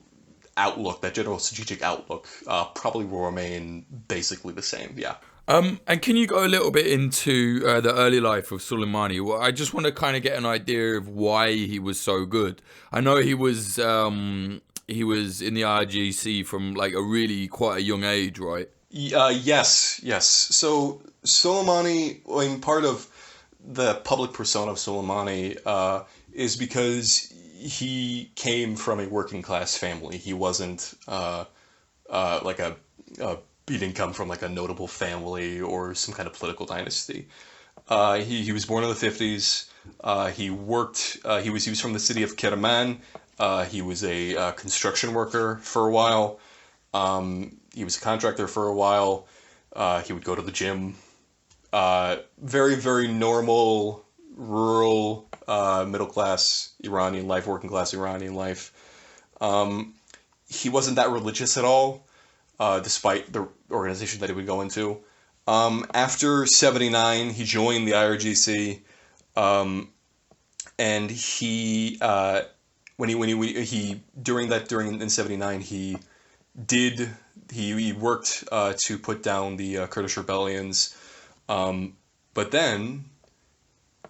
S2: strategic outlook, probably will remain basically the same. Yeah.
S1: And can you go a little bit into the early life of Soleimani? Well, I just want to kind of get an idea of why he was so good. I know he was in the IRGC from like a really quite a young age, right?
S2: Yes. So Soleimani, I mean, part of the public persona of Soleimani is because he came from a working class family. He wasn't like he didn't come from like a notable family or some kind of political dynasty. He was born in the 50s. He worked. He was from the city of Kerman. He was a construction worker for a while. He was a contractor for a while. He would go to the gym. Very, very normal, rural, middle class Iranian life, working class Iranian life. He wasn't that religious at all, despite the organization that he would go into. After 79, he joined the IRGC, and he in 79 he worked to put down the Kurdish rebellions, but then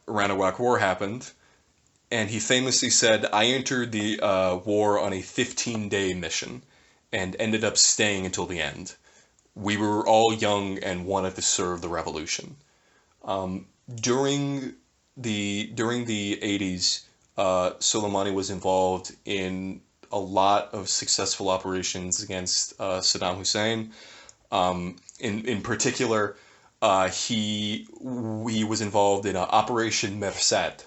S2: Iran-Iraq War happened, and he famously said, "I entered the war on a 15-day mission and ended up staying until the end. We were all young and wanted to serve the revolution." During the 80s, Soleimani was involved in a lot of successful operations against Saddam Hussein. In particular, he was involved in Operation Mersat,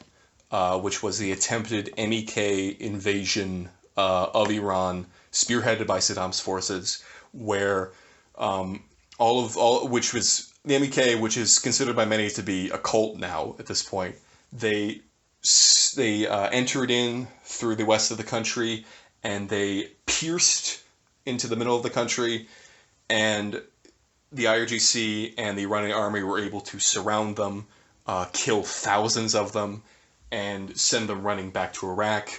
S2: which was the attempted MEK invasion of Iran, spearheaded by Saddam's forces, where which was the MEK, which is considered by many to be a cult now at this point. They entered in through the west of the country, and they pierced into the middle of the country, and the IRGC and the Iranian army were able to surround them, kill thousands of them, and send them running back to Iraq.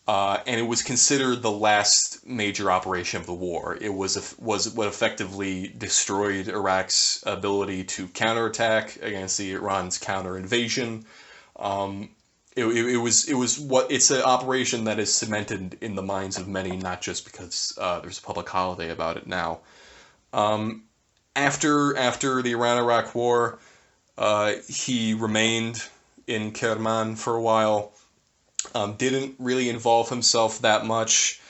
S2: And it was considered the last major operation of the war. It was what effectively destroyed Iraq's ability to counterattack against Iran's counter invasion. It's an operation that is cemented in the minds of many, not just because there's a public holiday about it now. After the Iran-Iraq War, he remained in Kerman for a while. Didn't really involve himself that much,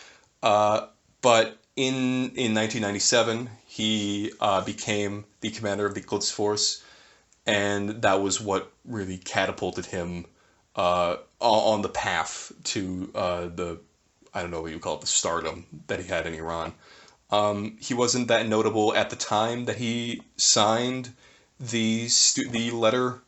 S2: but in 1997 he became the commander of the Quds force, and that was what really catapulted him on the path to I don't know what you call it, the stardom that he had in Iran. He wasn't that notable at the time that he signed the letter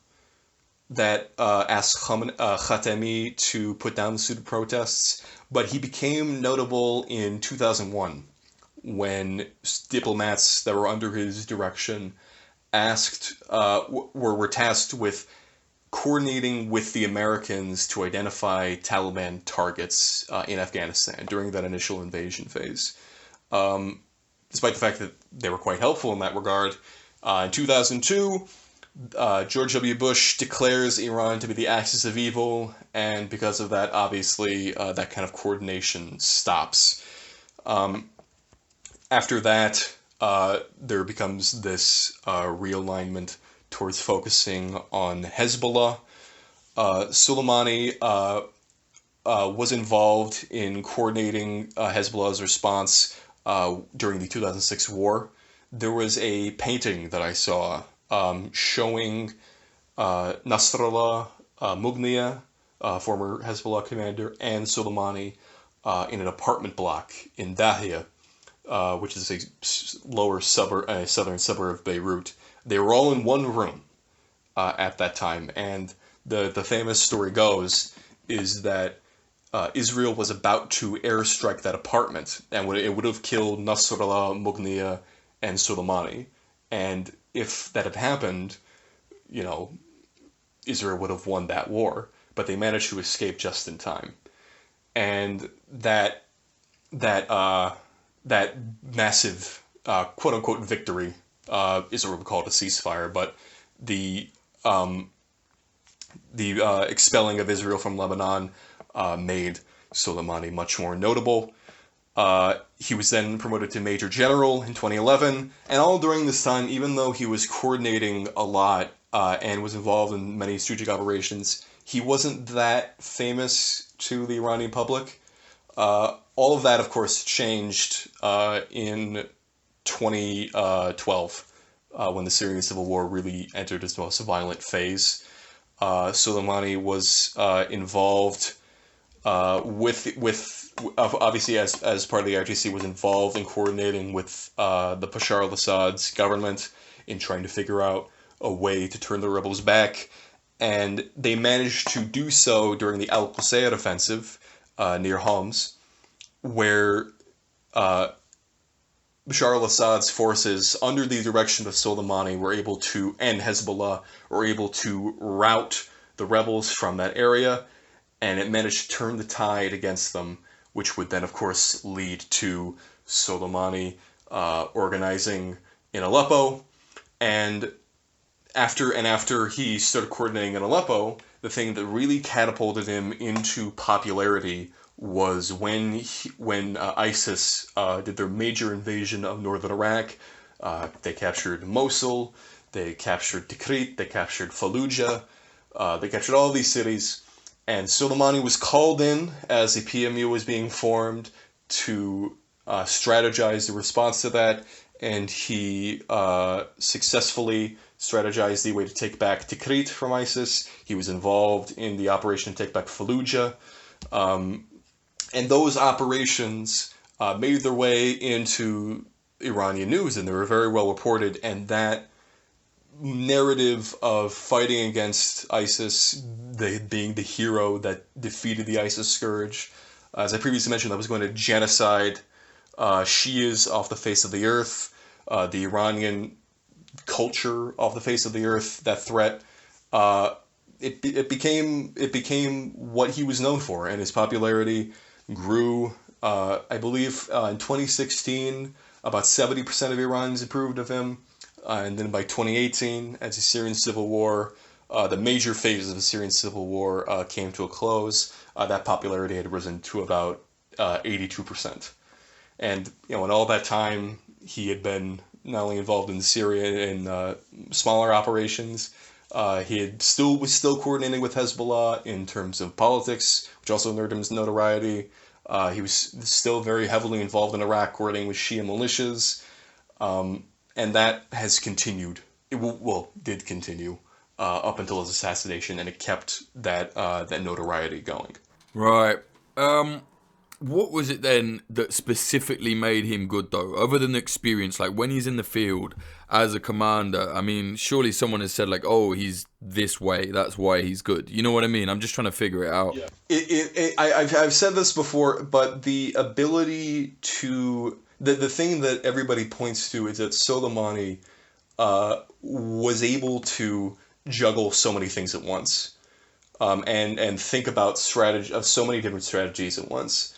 S2: that asked Khatami to put down the student protests, but he became notable in 2001 when diplomats that were under his direction were tasked with coordinating with the Americans to identify Taliban targets in Afghanistan during that initial invasion phase. Despite the fact that they were quite helpful in that regard, in 2002, George W. Bush declares Iran to be the axis of evil, and because of that, obviously, that kind of coordination stops. After that, there becomes this realignment towards focusing on Hezbollah. Soleimani was involved in coordinating Hezbollah's response during the 2006 war. There was a painting that I saw showing Nasrallah Mughniya, former Hezbollah commander, and Soleimani in an apartment block in Dahia, which is a southern suburb of Beirut. They were all in one room at that time, and the famous story goes is that Israel was about to airstrike that apartment, and it would have killed Nasrallah, Mughniya, and Soleimani. And if that had happened, Israel would have won that war. But they managed to escape just in time, and that massive quote unquote victory, Israel would call it a ceasefire, but the expelling of Israel from Lebanon made Soleimani much more notable. He was then promoted to Major General in 2011, and all during this time, even though he was coordinating a lot and was involved in many strategic operations, he wasn't that famous to the Iranian public. All of that, of course, changed in 2012 when the Syrian civil war really entered its most violent phase. Soleimani was involved obviously as part of the IRGC, was involved in coordinating with the Bashar al-Assad's government in trying to figure out a way to turn the rebels back, and they managed to do so during the Al-Qusayr offensive near Homs, where Bashar al-Assad's forces, under the direction of Soleimani, and Hezbollah, were able to rout the rebels from that area, and it managed to turn the tide against them, which would then, of course, lead to Soleimani organizing in Aleppo. And after he started coordinating in Aleppo, the thing that really catapulted him into popularity was when ISIS did their major invasion of northern Iraq. They captured Mosul, they captured Tikrit, they captured Fallujah, they captured all these cities, and Soleimani was called in as a PMU was being formed to strategize the response to that, and he successfully strategized the way to take back Tikrit from ISIS. He was involved in the operation to take back Fallujah. And those operations made their way into Iranian news, and they were very well reported. And that narrative of fighting against ISIS, being the hero that defeated the ISIS scourge, as I previously mentioned, that was going to genocide Shias off the face of the earth, the Iranian culture off the face of the earth, that threat, it became what he was known for, and his popularity grew. I believe in 2016, about 70% of Iranians approved of him, and then by 2018, as the Syrian civil war, the major phases of the Syrian civil war came to a close, that popularity had risen to about 82%. And in all that time, he had been not only involved in Syria in smaller operations, he was still coordinating with Hezbollah in terms of politics, which also earned him notoriety. He was still very heavily involved in Iraq, coordinating with Shia militias, and that has continued. Did continue up until his assassination, and it kept that notoriety going.
S1: Right. What was it then that specifically made him good, though, other than the experience? Like, when he's in the field as a commander, I mean, surely someone has said, like, oh, he's this way, that's why he's good. You know what I mean? I'm just trying to figure it out.
S2: Yeah. I've said this before, but the ability to... The thing that everybody points to is that Soleimani was able to juggle so many things at once, and think about strategy of so many different strategies at once.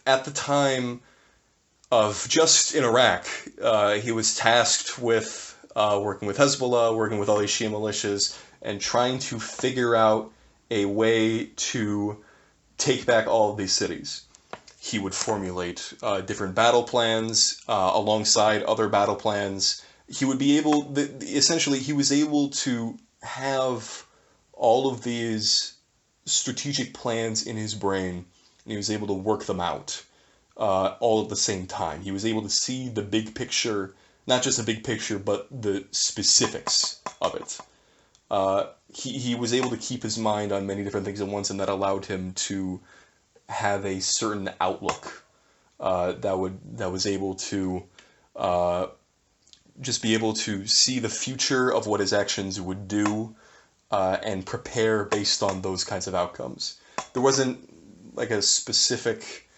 S2: At the time of just in Iraq, he was tasked with working with Hezbollah, working with all these Shia militias, and trying to figure out a way to take back all of these cities. He would formulate different battle plans alongside other battle plans. He would be able, essentially, he was able to have all of these strategic plans in his brain, and he was able to work them out all at the same time. He was able to see the big picture, not just the big picture, but the specifics of it. he was able to keep his mind on many different things at once, and that allowed him to have a certain outlook that was able to just be able to see the future of what his actions would do, and prepare based on those kinds of outcomes. There wasn't like a specific,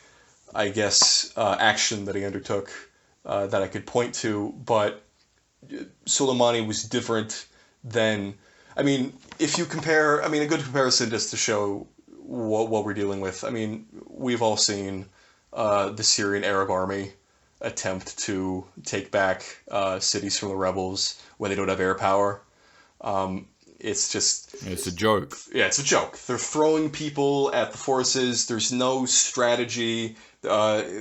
S2: I guess, action that he undertook that I could point to, but Soleimani was different than. I mean, if you compare, I mean, a good comparison just to show what we're dealing with. I mean, we've all seen the Syrian Arab army attempt to take back cities from the rebels when they don't have air power. It's just...
S1: It's a joke.
S2: Yeah, it's a joke. They're throwing people at the forces. There's no strategy. It's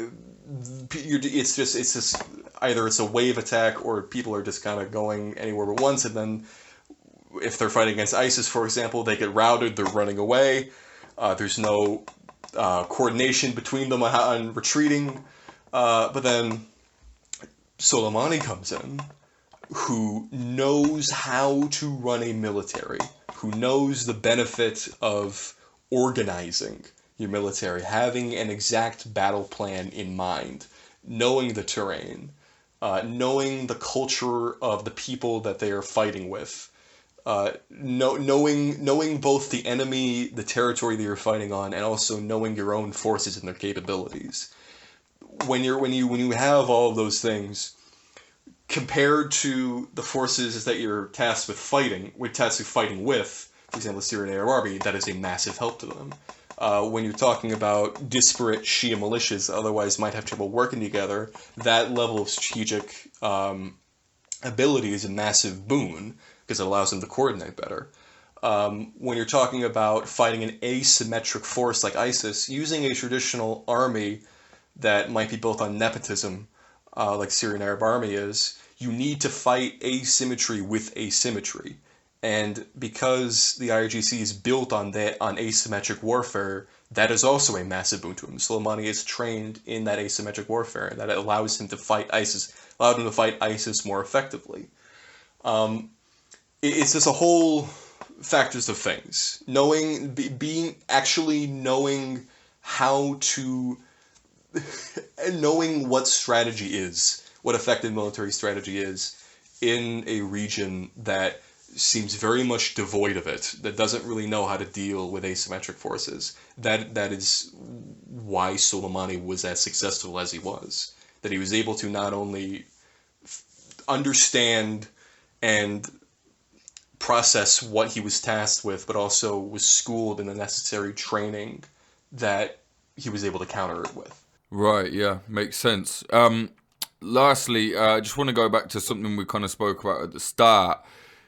S2: just either it's a wave attack or people are just kind of going anywhere but once, and then if they're fighting against ISIS, for example, they get routed, they're running away. There's no coordination between them on retreating. But then Soleimani comes in, who knows how to run a military, who knows the benefit of organizing your military, having an exact battle plan in mind, knowing the terrain, knowing the culture of the people that they are fighting with, knowing both the enemy, the territory that you're fighting on, and also knowing your own forces and their capabilities. When you have all of those things, compared to the forces that you're tasked with fighting with, for example, the Syrian Arab Army, that is a massive help to them. When you're talking about disparate Shia militias that otherwise might have trouble working together, that level of strategic ability is a massive boon because it allows them to coordinate better. When you're talking about fighting an asymmetric force like ISIS, using a traditional army that might be built on nepotism, like Syrian Arab Army is, you need to fight asymmetry with asymmetry. And because the IRGC is built on asymmetric warfare, that is also a massive boon to him. Soleimani is trained in that asymmetric warfare, and that allows him to fight ISIS, more effectively. It's just a whole factors of things. Knowing how to knowing what strategy is, what effective military strategy is in a region that seems very much devoid of it, that doesn't really know how to deal with asymmetric forces. That is why Soleimani was as successful as he was. That he was able to not only understand and process what he was tasked with, but also was schooled in the necessary training that he was able to counter it with.
S1: Right, yeah, makes sense. Lastly, I just want to go back to something we kind of spoke about at the start.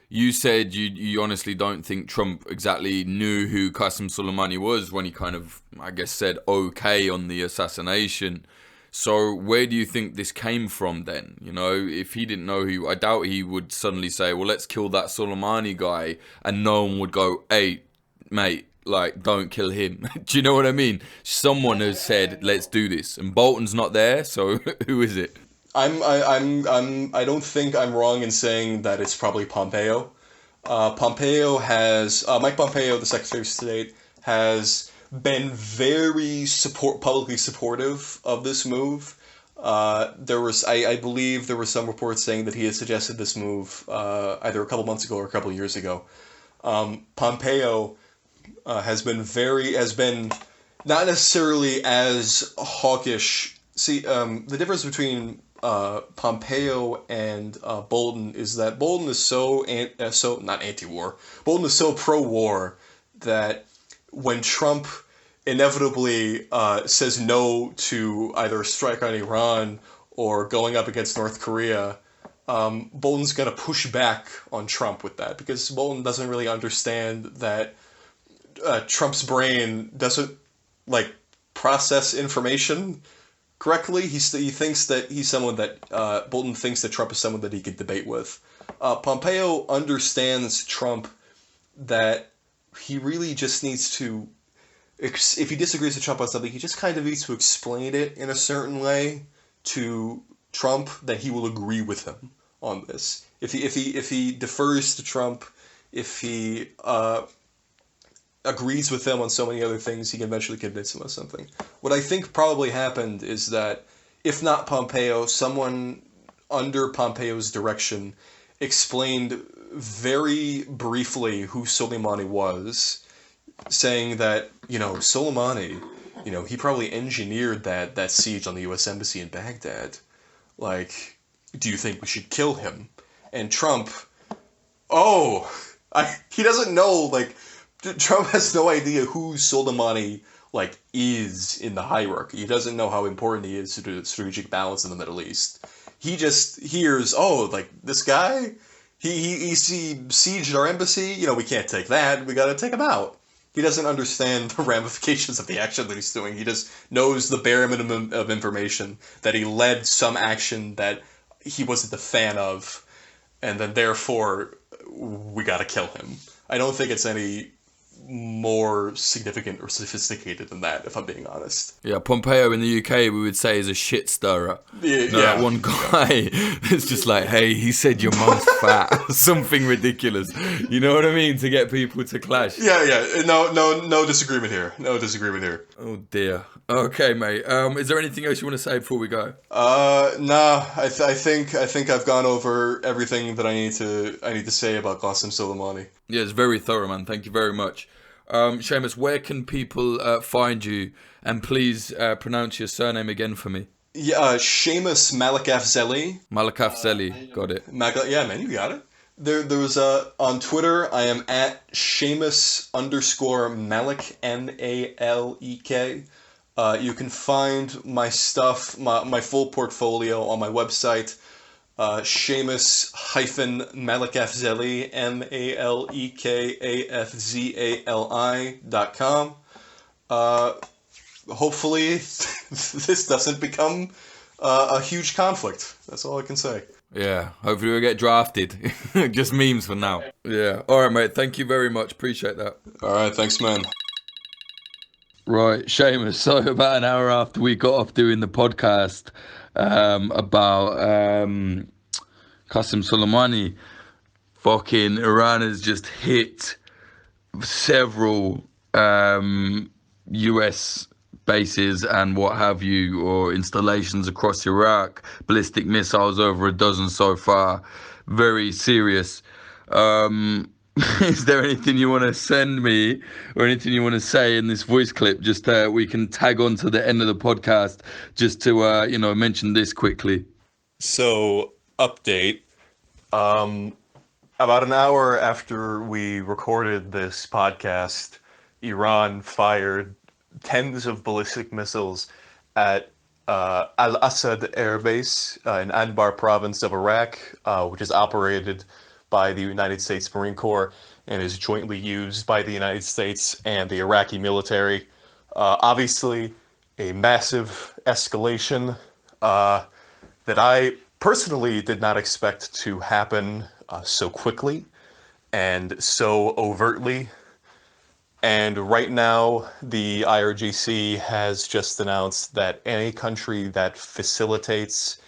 S1: You said you honestly don't think Trump exactly knew who Qasem Soleimani was when he kind of, I guess, said okay on the assassination. So where do you think this came from then? You know, if he didn't know who, I doubt he would suddenly say, well, let's kill that Soleimani guy, and no one would go, hey, mate, like, don't kill him. Do you know what I mean? Someone has said, let's do this, and Bolton's not there, so who is it?
S2: I don't think I'm wrong in saying that it's probably Pompeo. Mike Pompeo, the Secretary of State, has been very publicly supportive of this move. I believe there were some reports saying that he had suggested this move either a couple months ago or a couple years ago. Pompeo has been not necessarily as hawkish. See, the difference between Pompeo and Bolton is that Bolton is not anti-war. Bolton is so pro-war that when Trump inevitably says no to either a strike on Iran or going up against North Korea, Bolton's going to push back on Trump with that, because Bolton doesn't really understand that Trump's brain doesn't process information correctly. He thinks that he's someone that Bolton thinks that Trump is someone that he could debate with. Pompeo understands Trump, that he really just needs to, if he disagrees with Trump on something, he just kind of needs to explain it in a certain way to Trump that he will agree with him on this. If he defers to Trump if he agrees with them on so many other things, he can eventually convince them of something. What I think probably happened is that, if not Pompeo, someone under Pompeo's direction explained very briefly who Soleimani was, saying that, Soleimani, he probably engineered that siege on the U.S. Embassy in Baghdad. Like, do you think we should kill him? And Trump, he doesn't know, like, Trump has no idea who Soleimani, like, is in the hierarchy. He doesn't know how important he is to the strategic balance in the Middle East. He just hears, like, this guy, he sieged our embassy, we can't take that, we gotta take him out. He doesn't understand the ramifications of the action that he's doing. He just knows the bare minimum of information, that he led some action that he wasn't a fan of, and then therefore we gotta kill him. I don't think it's any more significant or sophisticated than that, if I'm being honest.
S1: Yeah, Pompeo in the UK, we would say, is a shit stirrer.
S2: Yeah.
S1: That one guy is just like, hey, he said your mum's fat. Something ridiculous. You know what I mean? To get people to clash.
S2: Yeah. No disagreement here.
S1: Oh, dear. Okay, mate. Is there anything else you want to say before we go?
S2: Nah. I think I've gone over everything that I need to say about Qasem Soleimani.
S1: Yeah, it's very thorough, man. Thank you very much. Séamus, where can people find you? And please pronounce your surname again for me.
S2: Yeah, Séamus Malekafzali.
S1: Malekafzali, got it.
S2: Yeah, man, you got it. There was on Twitter, I am at Séamus_Malek, Malek. You can find my stuff, my full portfolio on my website, Séamus-Malekafzali, Malekafzali.com. Hopefully this doesn't become a huge conflict. That's all I can say.
S1: Yeah, hopefully we'll get drafted. Just memes for now. Yeah. All right, mate. Thank you very much. Appreciate that.
S2: All right. Thanks, man.
S1: Right, Séamus. So about an hour after we got off doing the podcast about Qasem Soleimani, fucking Iran has just hit several US bases and what have you, or installations across Iraq, ballistic missiles, over a dozen so far. Very serious. Is there anything you want to send me or anything you want to say in this voice clip? Just we can tag on to the end of the podcast just to, mention this quickly.
S2: So, update. About an hour after we recorded this podcast, Iran fired tens of ballistic missiles at Al-Assad Air Base in Anbar province of Iraq, which is operated by the United States Marine Corps and is jointly used by the United States and the Iraqi military. Obviously, a massive escalation that I personally did not expect to happen so quickly and so overtly. And right now, the IRGC has just announced that any country that facilitates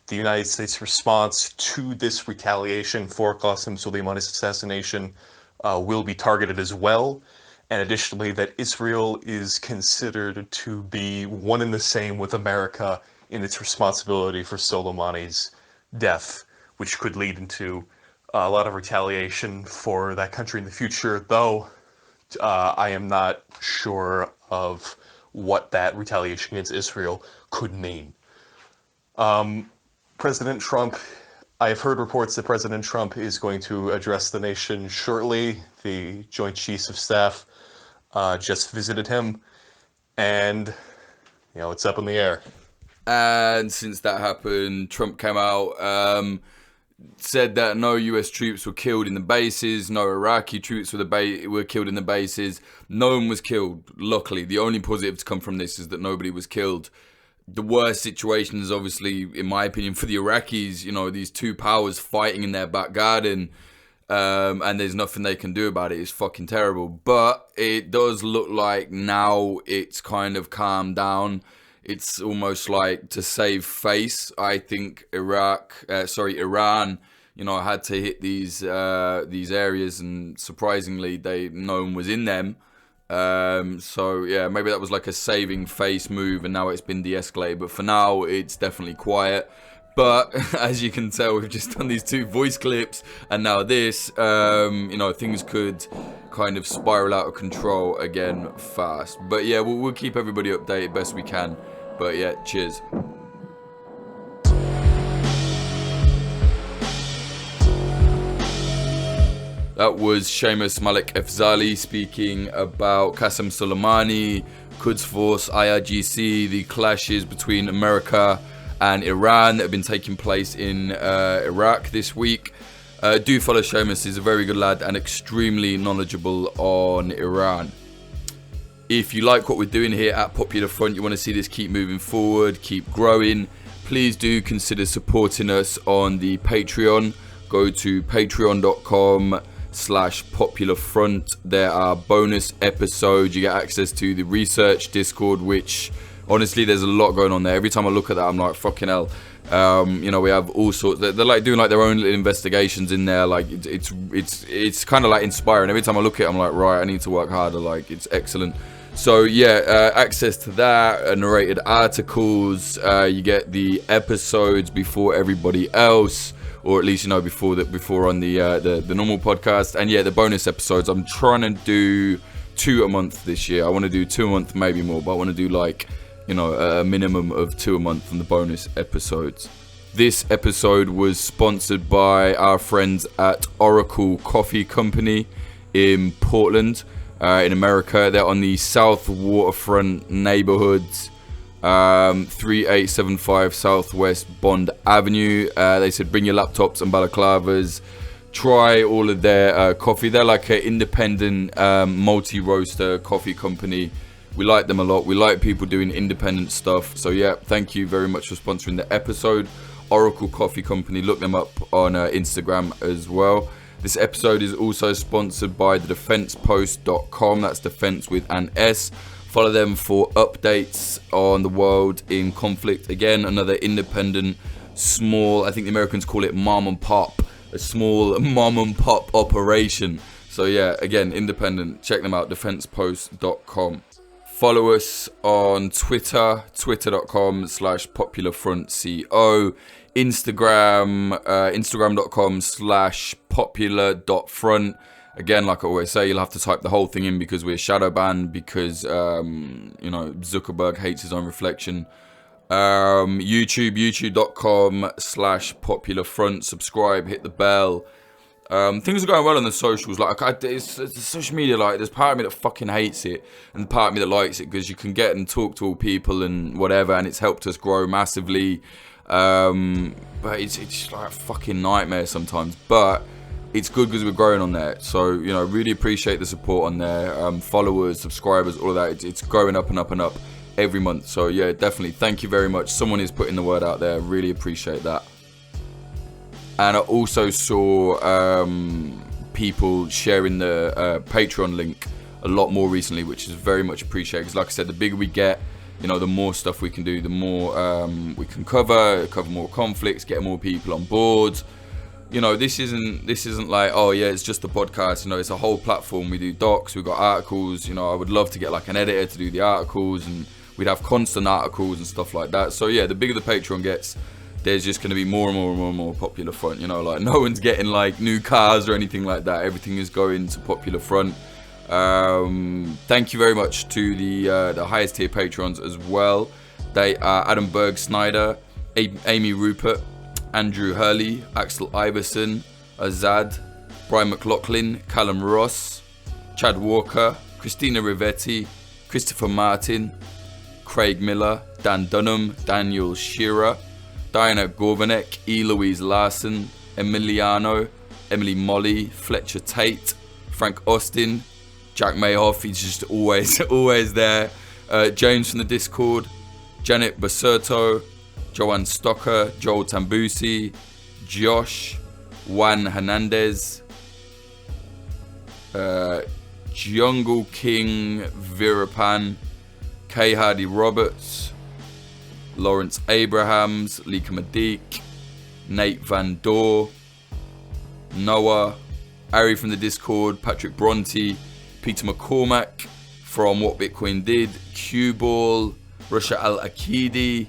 S2: the United States response to this retaliation for Qasem Soleimani's assassination will be targeted as well. And additionally, that Israel is considered to be one and the same with America in its responsibility for Soleimani's death, which could lead into a lot of retaliation for that country in the future, though I am not sure of what that retaliation against Israel could mean. President Trump, I've heard reports that President Trump is going to address the nation shortly. The Joint Chiefs of Staff just visited him, and, it's up in the air.
S1: And since that happened, Trump came out, said that no US troops were killed in the bases, no Iraqi troops were killed in the bases. No one was killed, luckily. The only positive to come from this is that nobody was killed. The worst situation is obviously, in my opinion, for the Iraqis, these two powers fighting in their back garden, and there's nothing they can do about it. It's fucking terrible. But it does look like now it's kind of calmed down. It's almost like to save face. I think Iran I had to hit these areas, and surprisingly, no one was in them. So yeah, maybe that was like a saving face move, and now it's been de-escalated. But for now, it's definitely quiet. But as you can tell, we've just done these 2 voice clips, and now this. Things could kind of spiral out of control again fast. But yeah, we'll keep everybody updated best we can. But yeah, cheers. That was Séamus Malekafzali speaking about Qasem Soleimani, Quds Force, IRGC, the clashes between America and Iran that have been taking place in Iraq this week. Do follow Séamus, he's a very good lad and extremely knowledgeable on Iran. If you like what we're doing here at Popular Front, you want to see this keep moving forward, keep growing, please do consider supporting us on the Patreon. Go to patreon.com/popularfront. There are bonus episodes. You get access to the research Discord, which honestly there's a lot going on there. Every time I look at that, I'm like, fucking hell. We have all sorts. They're like doing like their own little investigations in there. Like it's kind of like inspiring. Every time I look at it, I'm like, right, I need to work harder. Like, it's excellent. So yeah, access to that, narrated articles. You get the episodes before everybody else, or at least before on the normal podcast. And yeah, the bonus episodes. I'm trying to do 2 a month this year. I want to do 2 a month, maybe more, but I want to do like a minimum of 2 a month on the bonus episodes. This episode was sponsored by our friends at Oracle Coffee Company in Portland, in America. They're on the South Waterfront neighborhoods, 3875 Southwest Bond Avenue. They said bring your laptops and balaclavas. Try all of their coffee. They're like an independent multi-roaster coffee company. We like them a lot. We like people doing independent stuff. So yeah, thank you very much for sponsoring the episode. Oracle Coffee Company, look them up on Instagram as well. This episode is also sponsored by thedefensepost.com. That's defense with an S. Follow them for updates on the world in conflict. Again, another independent, small, I think the Americans call it mom and pop, a small mom and pop operation. So yeah, again, independent. Check them out, defensepost.com. Follow us on Twitter, twitter.com/popularfrontco. Instagram, instagram.com/popular.front. Again, like I always say, you'll have to type the whole thing in because we're shadow banned because, Zuckerberg hates his own reflection. youtube.com/popularfront. Subscribe, hit the bell. Things are going well on the socials. Like, it's social media. Like, there's part of me that fucking hates it, and part of me that likes it because you can get and talk to all people and whatever, and it's helped us grow massively. But it's like a fucking nightmare sometimes. But it's good because we're growing on there. So really appreciate the support on there. Followers, subscribers, all of that. It's growing up and up and up every month. So yeah, definitely. Thank you very much. Someone is putting the word out there. Really appreciate that. And I also saw people sharing the Patreon link a lot more recently, which is very much appreciated. Because like I said, the bigger we get, the more stuff we can do, the more we can cover more conflicts, get more people on board. This isn't like, oh yeah, it's just a podcast. It's a whole platform. We do docs, we've got articles. I would love to get like an editor to do the articles, and we'd have constant articles and stuff like that. So yeah, the bigger the Patreon gets, there's just going to be more and more and more and more Popular Front. Like no one's getting like new cars or anything like that. Everything is going to Popular Front. Thank you very much to the highest tier patrons as well. They are Adam Berg Snyder, Amy Rupert, Andrew Hurley, Axel Iverson, Azad, Brian McLaughlin, Callum Ross, Chad Walker, Christina Rivetti, Christopher Martin, Craig Miller, Dan Dunham, Daniel Shearer, Diana Gorvanek, Eloise Larson, Emiliano, Emily Molly, Fletcher Tate, Frank Austin, Jack Mayhoff, he's just always there, James from the Discord, Janet Basurto, Joanne Stocker, Joel Tambusi, Josh, Juan Hernandez, Jungle King Virapan, Kay Hardy Roberts, Lawrence Abrahams, Lika Madik, Nate Van Dor, Noah, Ari from the Discord, Patrick Bronte, Peter McCormack from What Bitcoin Did, Q-Ball, Rusha Al-Akidi,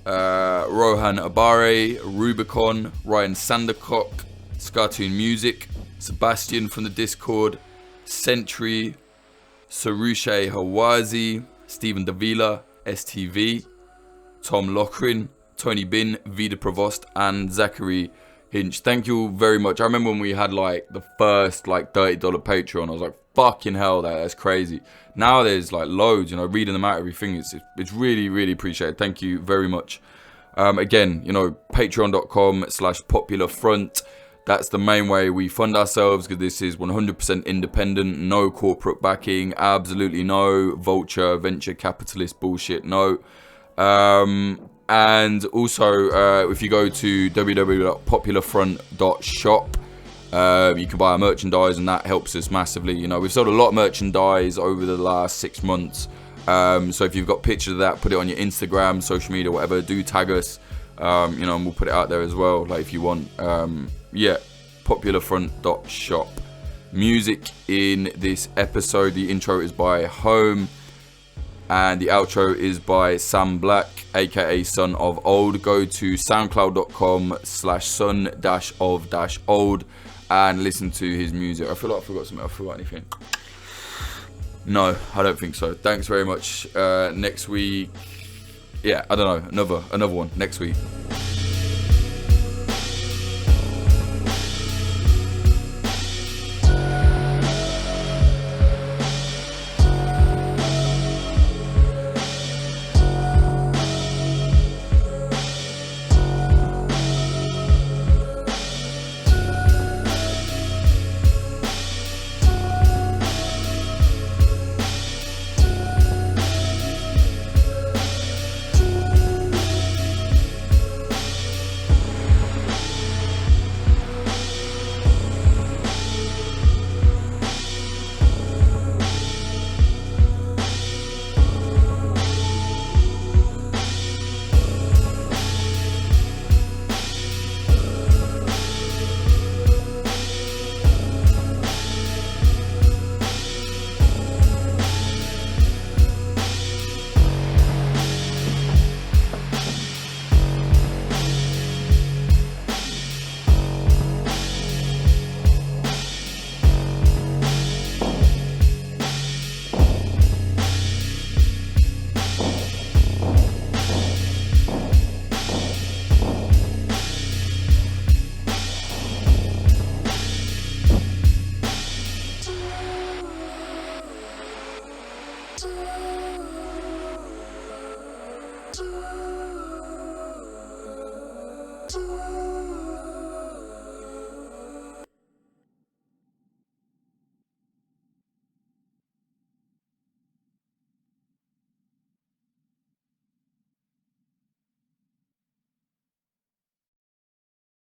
S1: Rohan Abare, Rubicon, Ryan Sandercock, Scartoon Music, Sebastian from the Discord, Sentry, Sarushe Hawazi, Stephen Davila, STV, Tom Lochrin, Tony Bin, Vida Provost, and Zachary Hinch. Thank you very much. I remember when we had like the first like $30 Patreon, I was like, fucking hell, that's crazy. Now there's like loads, you know, reading them out, everything. It's really, really appreciated. Thank you very much. Again, you know, patreon.com/popularfront. That's the main way we fund ourselves, because this is 100% independent, no corporate backing, absolutely no vulture, venture capitalist bullshit, no. And also, if you go to www.popularfront.shop, you can buy our merchandise, and that helps us massively. You know, we've sold a lot of merchandise over the last 6 months. So if you've got pictures of that, put it on your Instagram, social media, whatever. Do tag us, you know, and we'll put it out there as well, like if you want. Yeah, popularfront.shop. Music in this episode, the intro is by Home, and the outro is by Sam Black, aka Son of Old. Go to soundcloud.com/son-of-old and listen to his music. I feel like I forgot something. I forgot anything. No, I don't think so. Thanks very much. Next week, yeah, I don't know, another one next week.
S3: Thank you.